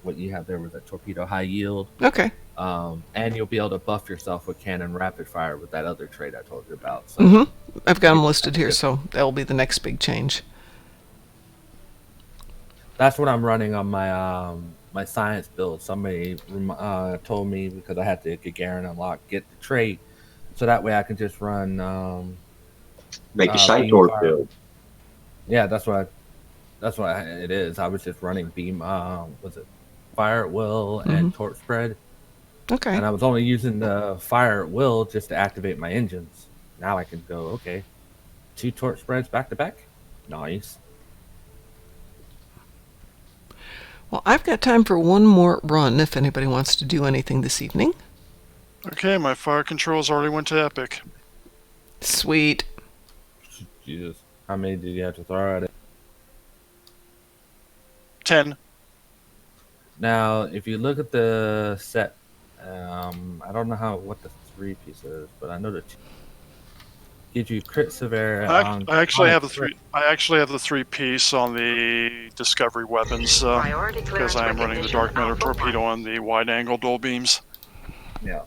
what you have there with a torpedo high yield. Okay. And you'll be able to buff yourself with cannon rapid fire with that other trait I told you about. So I've got them listed here, so that will be the next big change. that's what I'm running on my my science build. Somebody told me because I had to Gagarin unlock, get the trait, so that way I can just run Make a side beam door fire. build. Yeah, that's what it is. I was just running beam. Was it fire at will and torch spread? Okay. And I was only using the fire at will just to activate my engines. Now I can go, okay, 2 torch spreads back to back. Nice. Well, I've got time for one more run if anybody wants to do anything this evening. Okay, my fire controls already went to epic. Sweet. Jesus. How many did you have to throw at it? 10. Now, if you look at the set, I don't know what the 3 piece is, but I know that gives you crit severity. I actually have the 3. I actually have the 3 piece on the discovery weapons because I am running the dark matter torpedo on the wide angle dual beams. Yeah.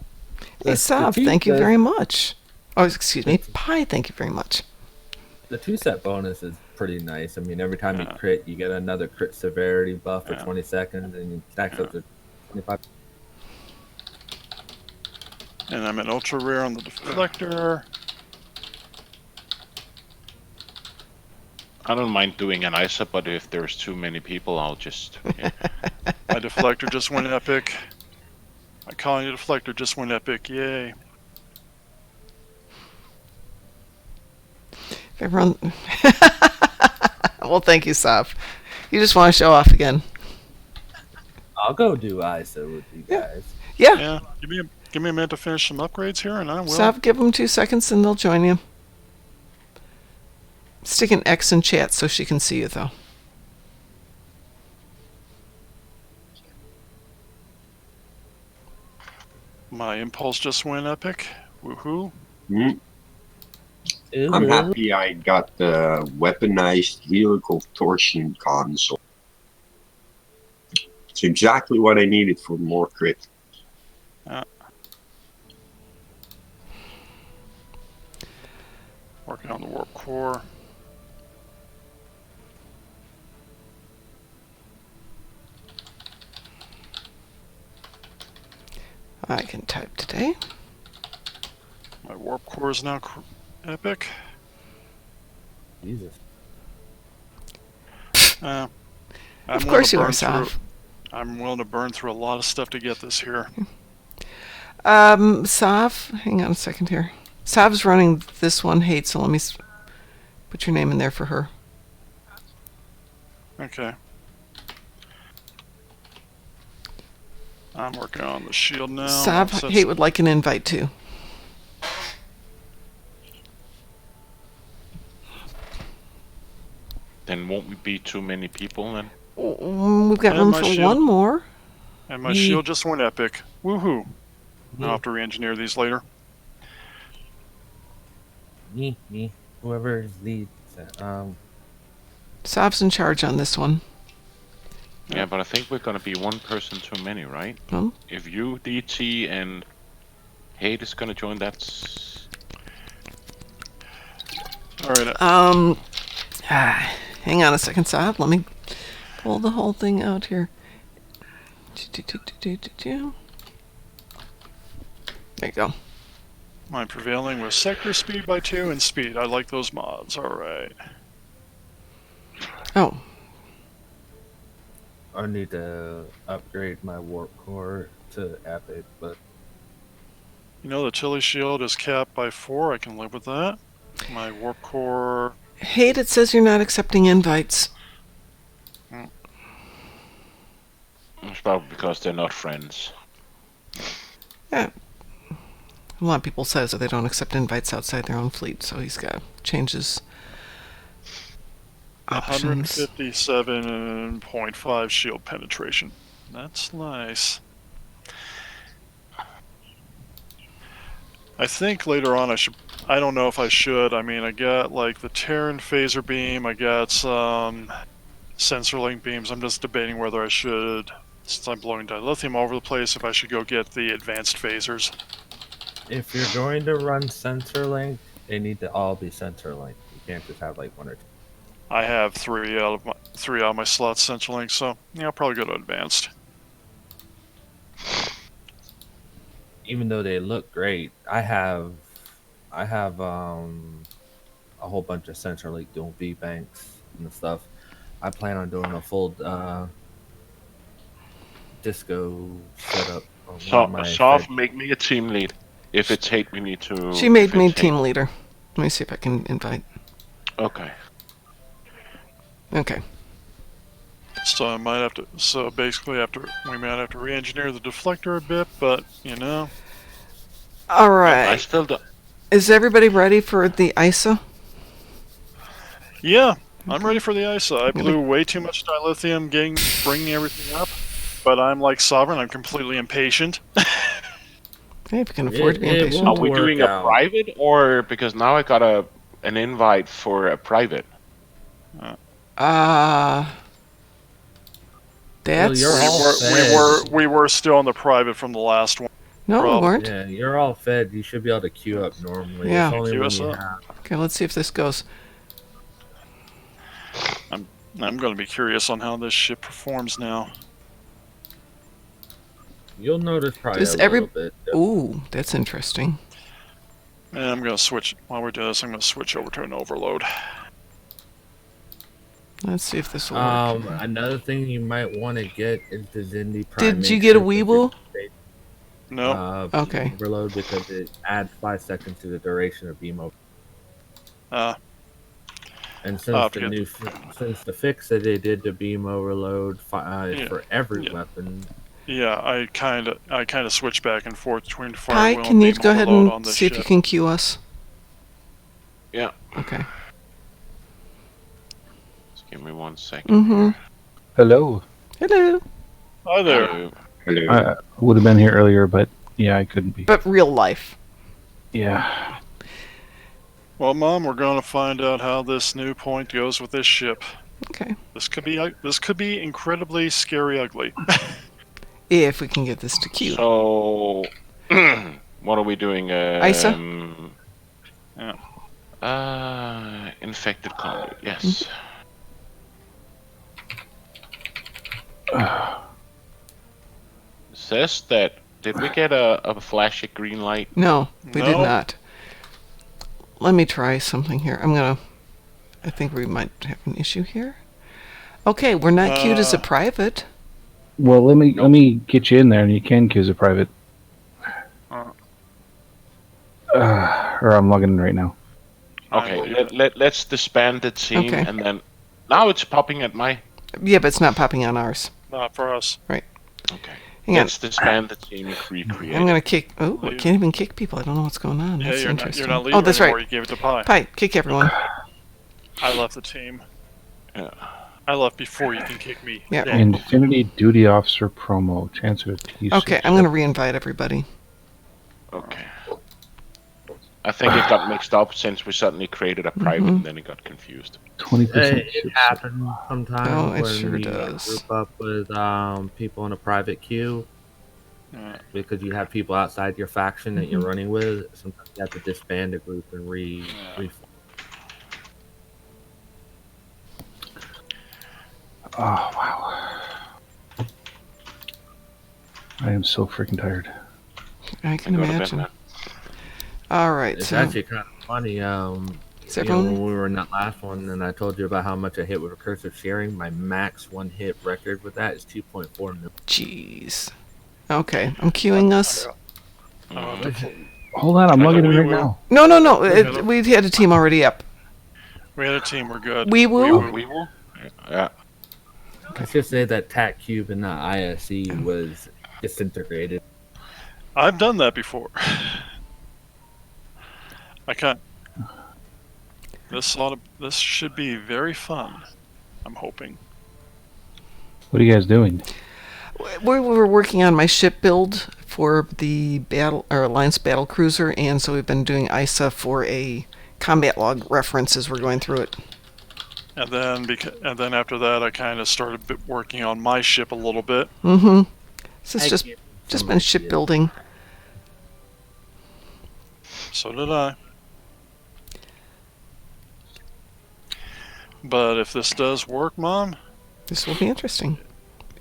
Hey, Sav, thank you very much. Oh, excuse me. Pi, thank you very much. The 2 set bonus is pretty nice. I mean, every time you crit, you get another crit severity buff for 20 seconds, and it stacks up to 25. And I'm an ultra rare on the deflector. I don't mind doing an ISA, but if there's too many people, I'll just... Yeah. My deflector just went epic. My colony deflector just went epic. Yay. Everyone. Well, thank you, Sav. You just want to show off again. I'll go do ISA with you guys. Yeah. Yeah. Give me a minute to finish some upgrades here, and I will. Sav, give them 2 seconds and they'll join you. Stick an X in chat so she can see you, though. My impulse just went epic. Woohoo. I'm happy I got the weaponized vehicle torsion console. It's exactly what I needed for more crit. Working on the warp core. I can type today. My warp core is now epic. Jesus. Of course you are, Sav. I'm willing to burn through a lot of stuff to get this here. Sav, hang on a second here. Sav's running this one, Hate, so let me put your name in there for her. Okay. I'm working on the shield now. Sav, Hate would like an invite too. Then won't we be too many people then? We've got room for one more. And my shield just went epic. Woohoo. I'll have to re-engineer these later. Me. Whoever is lead. Sav's in charge on this one. Yeah, but I think we're going to be one person too many, right? If you, DT, and Hate is going to join, that's... Alright. Hang on a second, Sav. Let me pull the whole thing out here. There you go. My prevailing was sector speed by 2 and speed. I like those mods. Alright. Oh. I need to upgrade my warp core to epic, but... You know, the Tilly shield is capped by 4. I can live with that. My warp core... Hate, it says you're not accepting invites. It's probably because they're not friends. Yeah. A lot of people says that they don't accept invites outside their own fleet, so he's got changes. Options. 157.5 shield penetration. That's nice. I think later on I don't know if I should. I mean, I got like the Terran phaser beam, I got some sensor link beams. I'm just debating whether I should, since I'm blowing dilithium all over the place, if I should go get the advanced phasers. If you're going to run sensor link, they need to all be sensor link. You can't just have like 1 or 2. I have 3 out of my slots sensor link, so yeah, I'll probably go to advanced. even though they look great, I have a whole bunch of CenturyLink dual V banks and stuff. I plan on doing a full disco setup on one So, of my Soft, Fed. make me a team lead. If it's hate, we need to. She made if me it's hate- team leader. Let me see if I can invite. Okay. Okay. So I might have to. So basically, we might have to re-engineer the deflector a bit, but you know. All I right. still don't. Is everybody ready for the ISA? Yeah, I'm ready for the ISA. I blew way too much dilithium bringing everything up, but I'm like Sovereign. I'm completely impatient. Hey, if you can afford to be It impatient. Are won't we work doing out. a private, or because now I got an invite for a private? That's you're all we were still on the private from the last one. no, we problem. weren't. Yeah, you're all fed. You should be able to queue up normally. Yeah. It's only Queue when us you up. have. Okay, let's see if this goes. I'm going to be curious on how this ship performs now. You'll notice probably Does a little bit. Ooh, that's interesting. And I'm going to switch while we're doing this. I'm going to switch over to an overload. Let's see if this will work. Another thing you might want to get is the Zindi Prime. Did you Make get a sure that Weeble? you No. Okay. Overload because it adds 5 seconds to the duration of beam over. And I'll since have to since the fix that they did to beam overload for every Yeah. weapon. Yeah, I kind of switch back and forth between fire Hi, wheel can and you beam go ahead overload on and this see if ship. you can queue us? Yeah. Okay. Just give me 1 second. Mm-hmm. Hello. Hello. Hi there. Hello. I would have been here earlier, but yeah, I couldn't be. But real life. Yeah. Well, Mom, we're going to find out how this new point goes with this ship. Okay. This could be incredibly scary ugly. If we can get this to queue. So, what are we doing? ISA? Infected conduit. Yes. Says that. Did we get a flashy green light? No, we did No. not. Let me try something here. I think we might have an issue here. Okay, we're not queued as a private. Well, let me get you in there, and you can queue as a private. Or I'm logging in right now. Okay, let's disband the team, Okay. and then now it's popping at my. Yeah, but it's not popping on ours. Not for us. Okay. Hang on. Let's disband the team and recreate. I'm gonna kick. Oh, I can't even kick people. I don't know what's going on. Yeah, That's you're interesting. not leaving Oh, that's anymore. right. You gave it to Pi. Pi, kick everyone. I left the team. Yeah. I left before you can kick me. Yeah. Damn. Infinity Duty Officer promo. Chance of a T6. Okay, I'm gonna re-invite everybody. Okay. I think it got mixed up since we suddenly created a private, and then it got confused. 20%. It happens sometimes Oh, it when sure you does. group up with people in a private queue because you have people outside your faction that you're running with. Sometimes you have to disband a group and reform. Oh, wow. I am so freaking tired. I can Go to bed, imagine. man. All right, It's so actually kind of funny. is You know, everyone? when we were in that last one, and I told you about how much I hit with recursive sharing, my max one hit record with that is 2.4 million. Jeez. Okay, I'm queuing us. Hold on, I'm logging in we right will. now. No. We had a team already up. We had a team. We're good. We will. We will. Yeah. I should say that TAC Cube and not ISE was disintegrated. I've done that before. I can't. This should be very fun. I'm hoping. What are you guys doing? We were working on my ship build for the Alliance battle cruiser, and so we've been doing ISA for a combat log reference as we're going through it. And then after that, I kind of started working on my ship a little bit. Mm-hmm. This is I just been ship building. So did I. But if this does work, Mom, This will be interesting.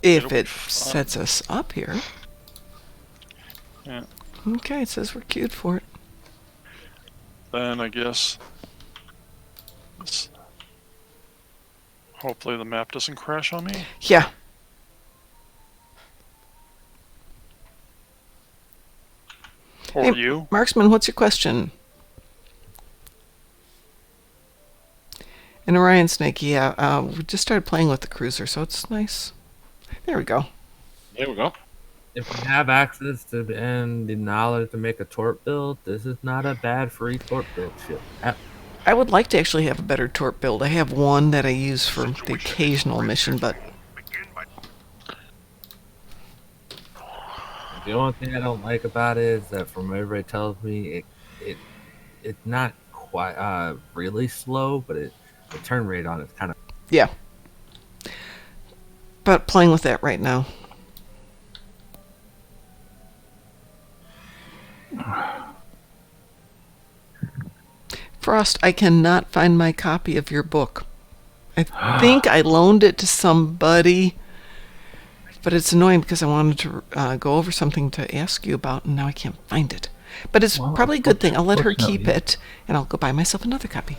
If It'll be it fun. sets us up here. Yeah. Okay, it says we're queued for it. Then I guess... Hopefully the map doesn't crash on me. Yeah. Or Hey, you. Marksman, what's your question? An Orion Snake, yeah. We just started playing with the cruiser, so it's nice. There we go. There we go. If you have access to and the knowledge to make a torp build, this is not a bad free torp build ship. I would like to actually have a better torp build. I have one that I use for the occasional mission, but Begin by The only thing I don't like about it is that from what everybody tells me, it's not quite really slow, but the turn rate on it's kind of yeah. But playing with that right now. Frost, I cannot find my copy of your book. I think I loaned it to somebody, but it's annoying because I wanted to go over something to ask you about, and now I can't find it. But it's probably a good thing. I'll let her keep it, and I'll go buy myself another copy.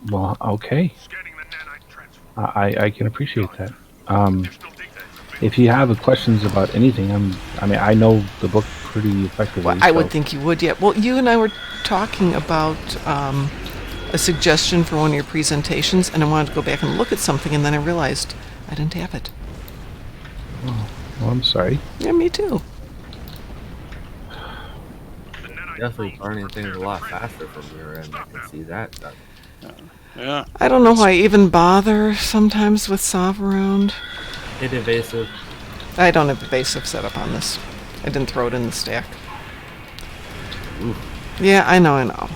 Well, okay. scanning the nanite transfer. I can appreciate that. Additional data is If you have questions about anything, I know the book pretty effectively. Well, I would so- think you would, yeah. Well, you and I were talking about a suggestion for one of your presentations, and I wanted to go back and look at something, and then I realized I didn't have it. Oh, well, I'm sorry. Yeah, me too. definitely burning things a lot faster from your end. I can see that. Yeah. I don't know why I even bother sometimes with Sov around. Hit evasive. I don't have evasive set up on this. I didn't throw it in the stack. Ooh. Yeah, I know.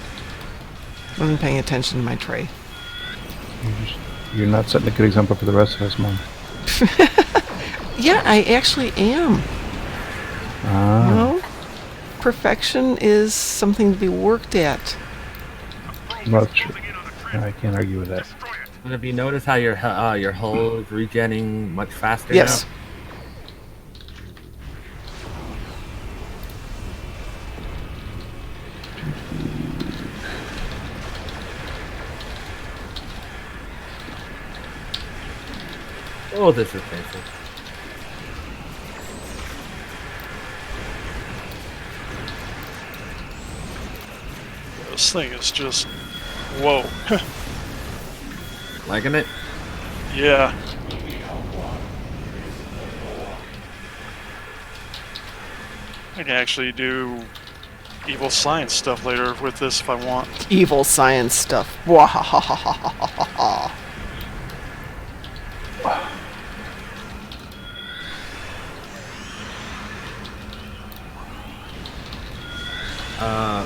Wasn't paying attention to my tray. You're not setting a good example for the rest of us, Mom. Yeah, I actually am. Ah. You know? Perfection is something to be worked at. Well, true. I can't argue with that. Have you noticed how your hull is regenning much faster Yes. now? Oh, this is painful. This thing is just... Whoa. Liking it? Yeah. I can actually do evil science stuff later with this if I want. Evil science stuff. Wahahahahaha.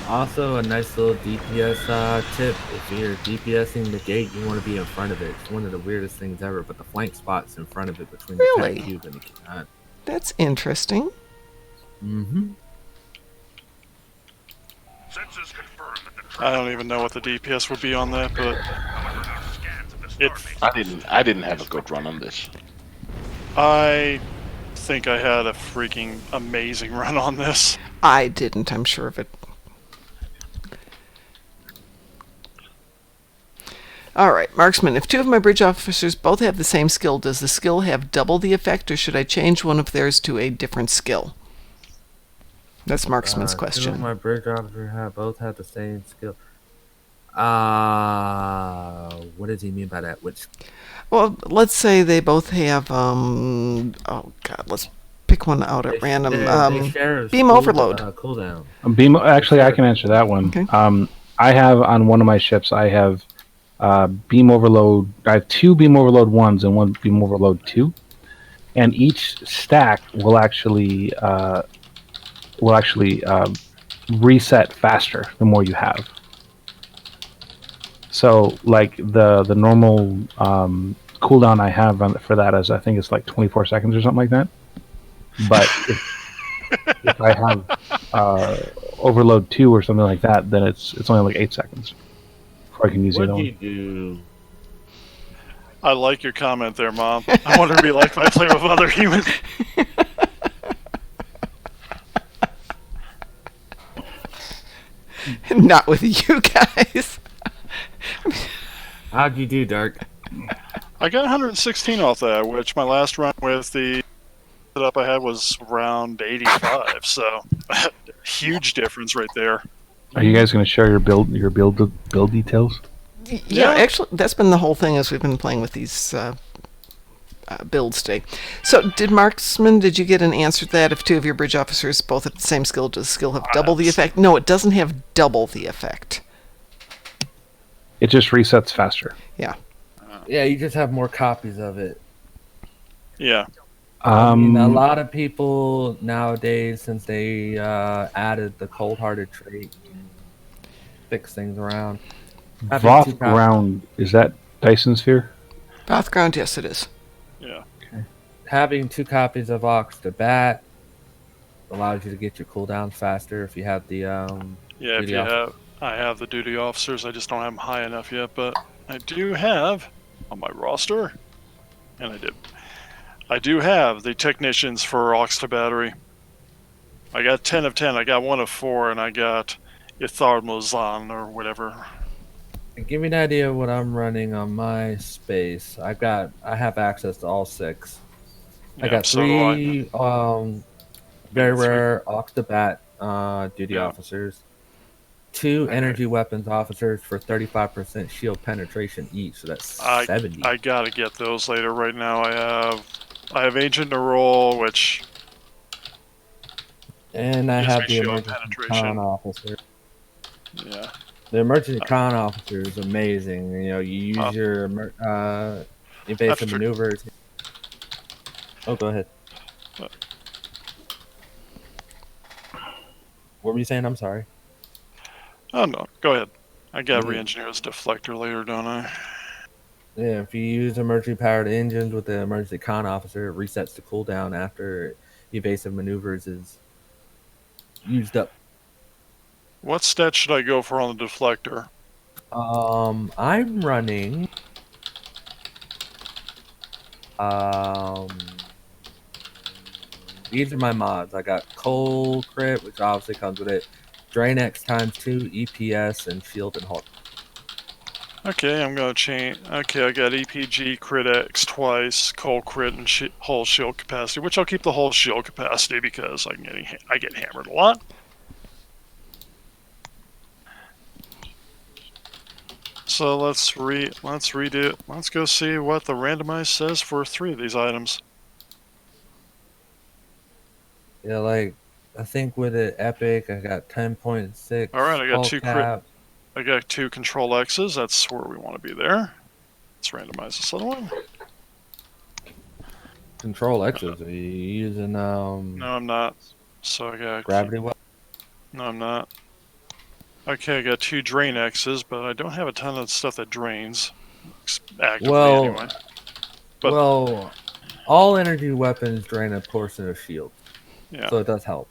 Also, a nice little DPS tip. If you're DPSing the gate, you want to be in front of it. It's one of the weirdest things ever, but the flank spot's in front of it between the Really? attack cube and the... That's interesting. Mm-hmm. Sensors confirm that the I don't even know what the DPS would be on that, but scans of the it. I didn't have a good run on this. I think I had a freaking amazing run on this. I didn't, I'm sure of it. Alright, Marksman, if two of my bridge officers both have the same skill, does the skill have double the effect, or should I change one of theirs to a different skill? That's Marksman's Two of question. my bridge officers both have the same skill. What does he mean by that? Which? Well, let's say they both have, oh god, let's pick one out at random. They share Beam overload. Cooldown. Beam. Actually, I can answer that one. Okay. I have on one of my ships. I have beam overload. I have 2 beam overload 1s and 1 beam overload 2, and each stack will actually reset faster the more you have. So, like the normal cooldown I have for that is, I think it's like 24 seconds or something like that. But if I have overload 2 or something like that, then it's only like 8 seconds before I can use the What other do you one. do? I like your comment there, Mom. I want to be like if I play with other humans. Not with you guys. How'd you do, Dark? I got 116 off that, which my last run with the setup I had was around 85. So huge difference right there. Are you guys going to share your build details? Yeah, actually, that's been the whole thing as we've been playing with these builds today. So, Marksman, did you get an answer to that? If two of your bridge officers both have the same skill, does the skill have double the effect? No, it doesn't have double the effect. It just resets faster. Yeah. Yeah, you just have more copies of it. Yeah. I mean, a lot of people nowadays, since they added the cold-hearted trait, fix things around. Voth ground, is that Dyson Sphere? Voth ground, yes, it is. Yeah. Okay. Having 2 copies of Ox to Bat allows you to get your cooldowns faster if you have the Yeah, if you have, I have the duty officers. I just don't have them high enough yet, but I do have on my roster, and I do have the technicians for Ox to Battery. I got 10 of 10. I got 1 of 4, and I got Ithar Mozan or whatever. Give me an idea of what I'm running on my space. I have access to all 6. I got 3 very rare Ox to Bat duty officers, 2 energy weapons officers for 35% shield penetration each, so that's 70. I gotta get those later. Right now, I have Agent Nerol, which and I gives have me the shield emergency penetration. con officer. Yeah. The emergency con officer is amazing. You know, you use your evasive maneuvers. Oh, go ahead. What were you saying? I'm sorry. Oh no, go ahead. I got Reengineer's deflector later, don't I? Yeah, if you use emergency powered engines with the emergency con officer, it resets the cooldown after evasive maneuvers is used up. What stat should I go for on the deflector? I'm running these are my mods. I got Cold Crit, which obviously comes with it, Drain X ×2, EPS, and Shield and Hulk. Okay, I'm gonna change. Okay, I got EPG, Crit X twice, Cold Crit, and whole shield capacity, which I'll keep the whole shield capacity because I get hammered a lot. So let's redo it. Let's go see what the randomize says for 3 of these items. Yeah, like I think with it epic, I got 10.6. All right, I got 2 cap. I got 2 Control X's. That's where we want to be there. Let's randomize this other one. Control X's. Are you using No, I'm not. So I got gravity weapon? No, I'm not. Okay, I got 2 Drain X's, but I don't have a ton of stuff that drains actively anyway. But, well, all energy weapons drain a portion of shield. Yeah. So it does help.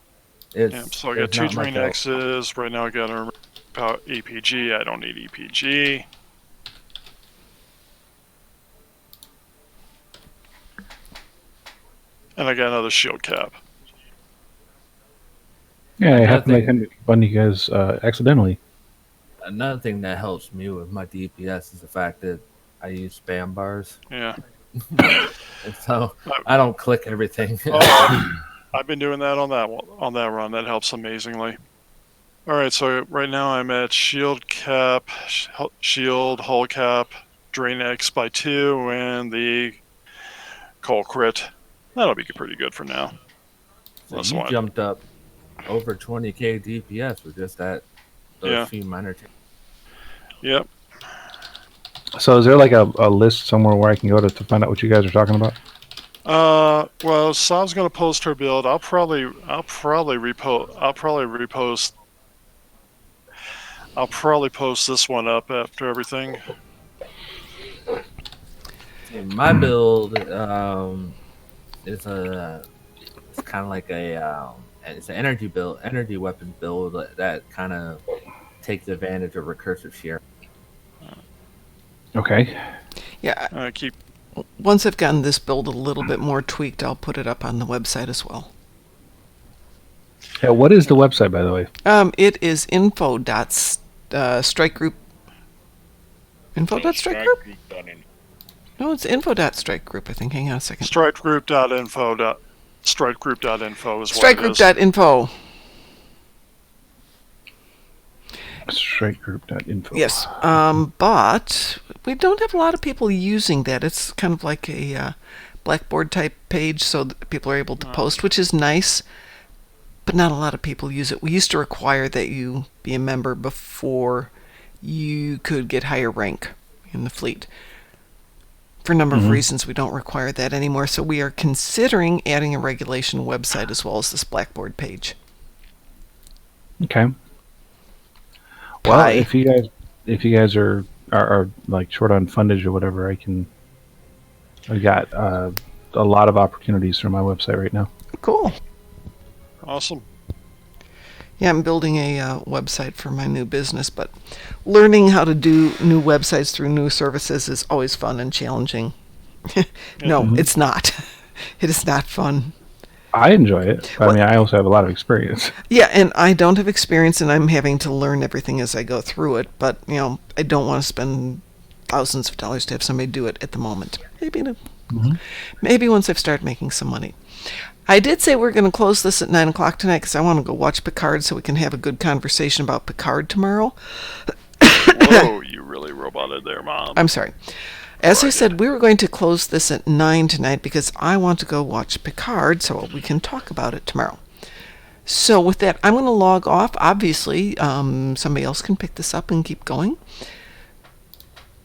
So I got 2 Drain X's. Right now I got a EPG. I don't need EPG. And I got another shield cap. Yeah, it happened to you guys accidentally. Another thing that helps me with my DPS is the fact that I use spam bars. Yeah. And so I don't click everything. I've been doing that on that run. That helps amazingly. All right, so right now I'm at shield cap, shield hull cap, drain X by 2, and the Cold Crit. That'll be pretty good for now. So you jumped up over 20k DPS with just that those few minor changes. Yep. So is there like a list somewhere where I can go to find out what you guys are talking about? Well, Sav's gonna post her build. I'll probably post this one up after everything. My build is kind of like it's an energy weapon build that kind of takes advantage of recursive share. Okay. Yeah. Once I've gotten this build a little bit more tweaked, I'll put it up on the website as well. Yeah, what is the website, by the way? It is info.strikegroup. Info.strikegroup? No, it's info.strikegroup, I think. Hang on a second. Strikegroup.info. Strikegroup.info is what it is. Strikegroup.info. Strikegroup.info. Yes. But we don't have a lot of people using that. It's kind of like a Blackboard type page, so that people are able to post, which is nice. But not a lot of people use it. We used to require that you be a member before you could get higher rank in the fleet. For a number of reasons, we don't require that anymore. So we are considering adding a regulation website as well as this Blackboard page. Okay. Well, if you guys are like short on fundage or whatever, I've got a lot of opportunities through my website right now. Cool. Awesome. Yeah, I'm building a website for my new business, but learning how to do new websites through new services is always fun and challenging. No, it's not. It is not fun. I enjoy it. I mean, I also have a lot of experience. Yeah, and I don't have experience, and I'm having to learn everything as I go through it. But, I don't want to spend thousands of dollars to have somebody do it at the moment. Maybe once I've started making some money. I did say we're going to close this at 9 o'clock tonight because I want to go watch Picard so we can have a good conversation about Picard tomorrow. Whoa, you really roboted there, Mom. I'm sorry. As I said, we were going to close this at 9 tonight because I want to go watch Picard so we can talk about it tomorrow. So with that, I'm going to log off. Obviously, somebody else can pick this up and keep going.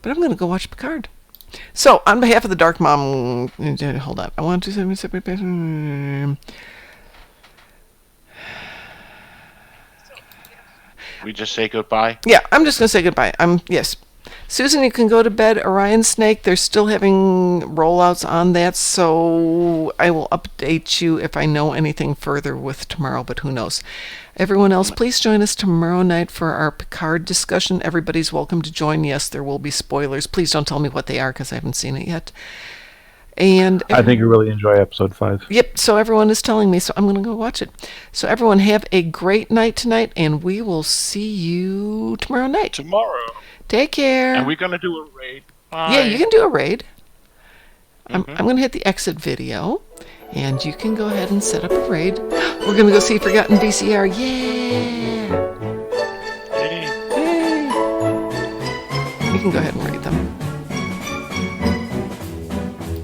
But I'm going to go watch Picard. So, on behalf of the Darkmom, hold on. I want to say separate. We just say goodbye. Yeah, I'm just going to say goodbye. Yes. Susan, you can go to bed. Orion Snake, they're still having rollouts on that, so I will update you if I know anything further with tomorrow, but who knows. Everyone else, please join us tomorrow night for our Picard discussion. Everybody's welcome to join. Yes, there will be spoilers. Please don't tell me what they are because I haven't seen it yet. And I think you really enjoy episode 5. Yep, so everyone is telling me, so I'm going to go watch it. So everyone have a great night tonight, and we will see you tomorrow night. Tomorrow. Take care. And we're going to do a raid. Bye. Yeah, you can do a raid. I'm going to hit the exit video, and you can go ahead and set up a raid. We're going to go see Forgotten VCR. Yeah! Yay! You can go ahead and raid.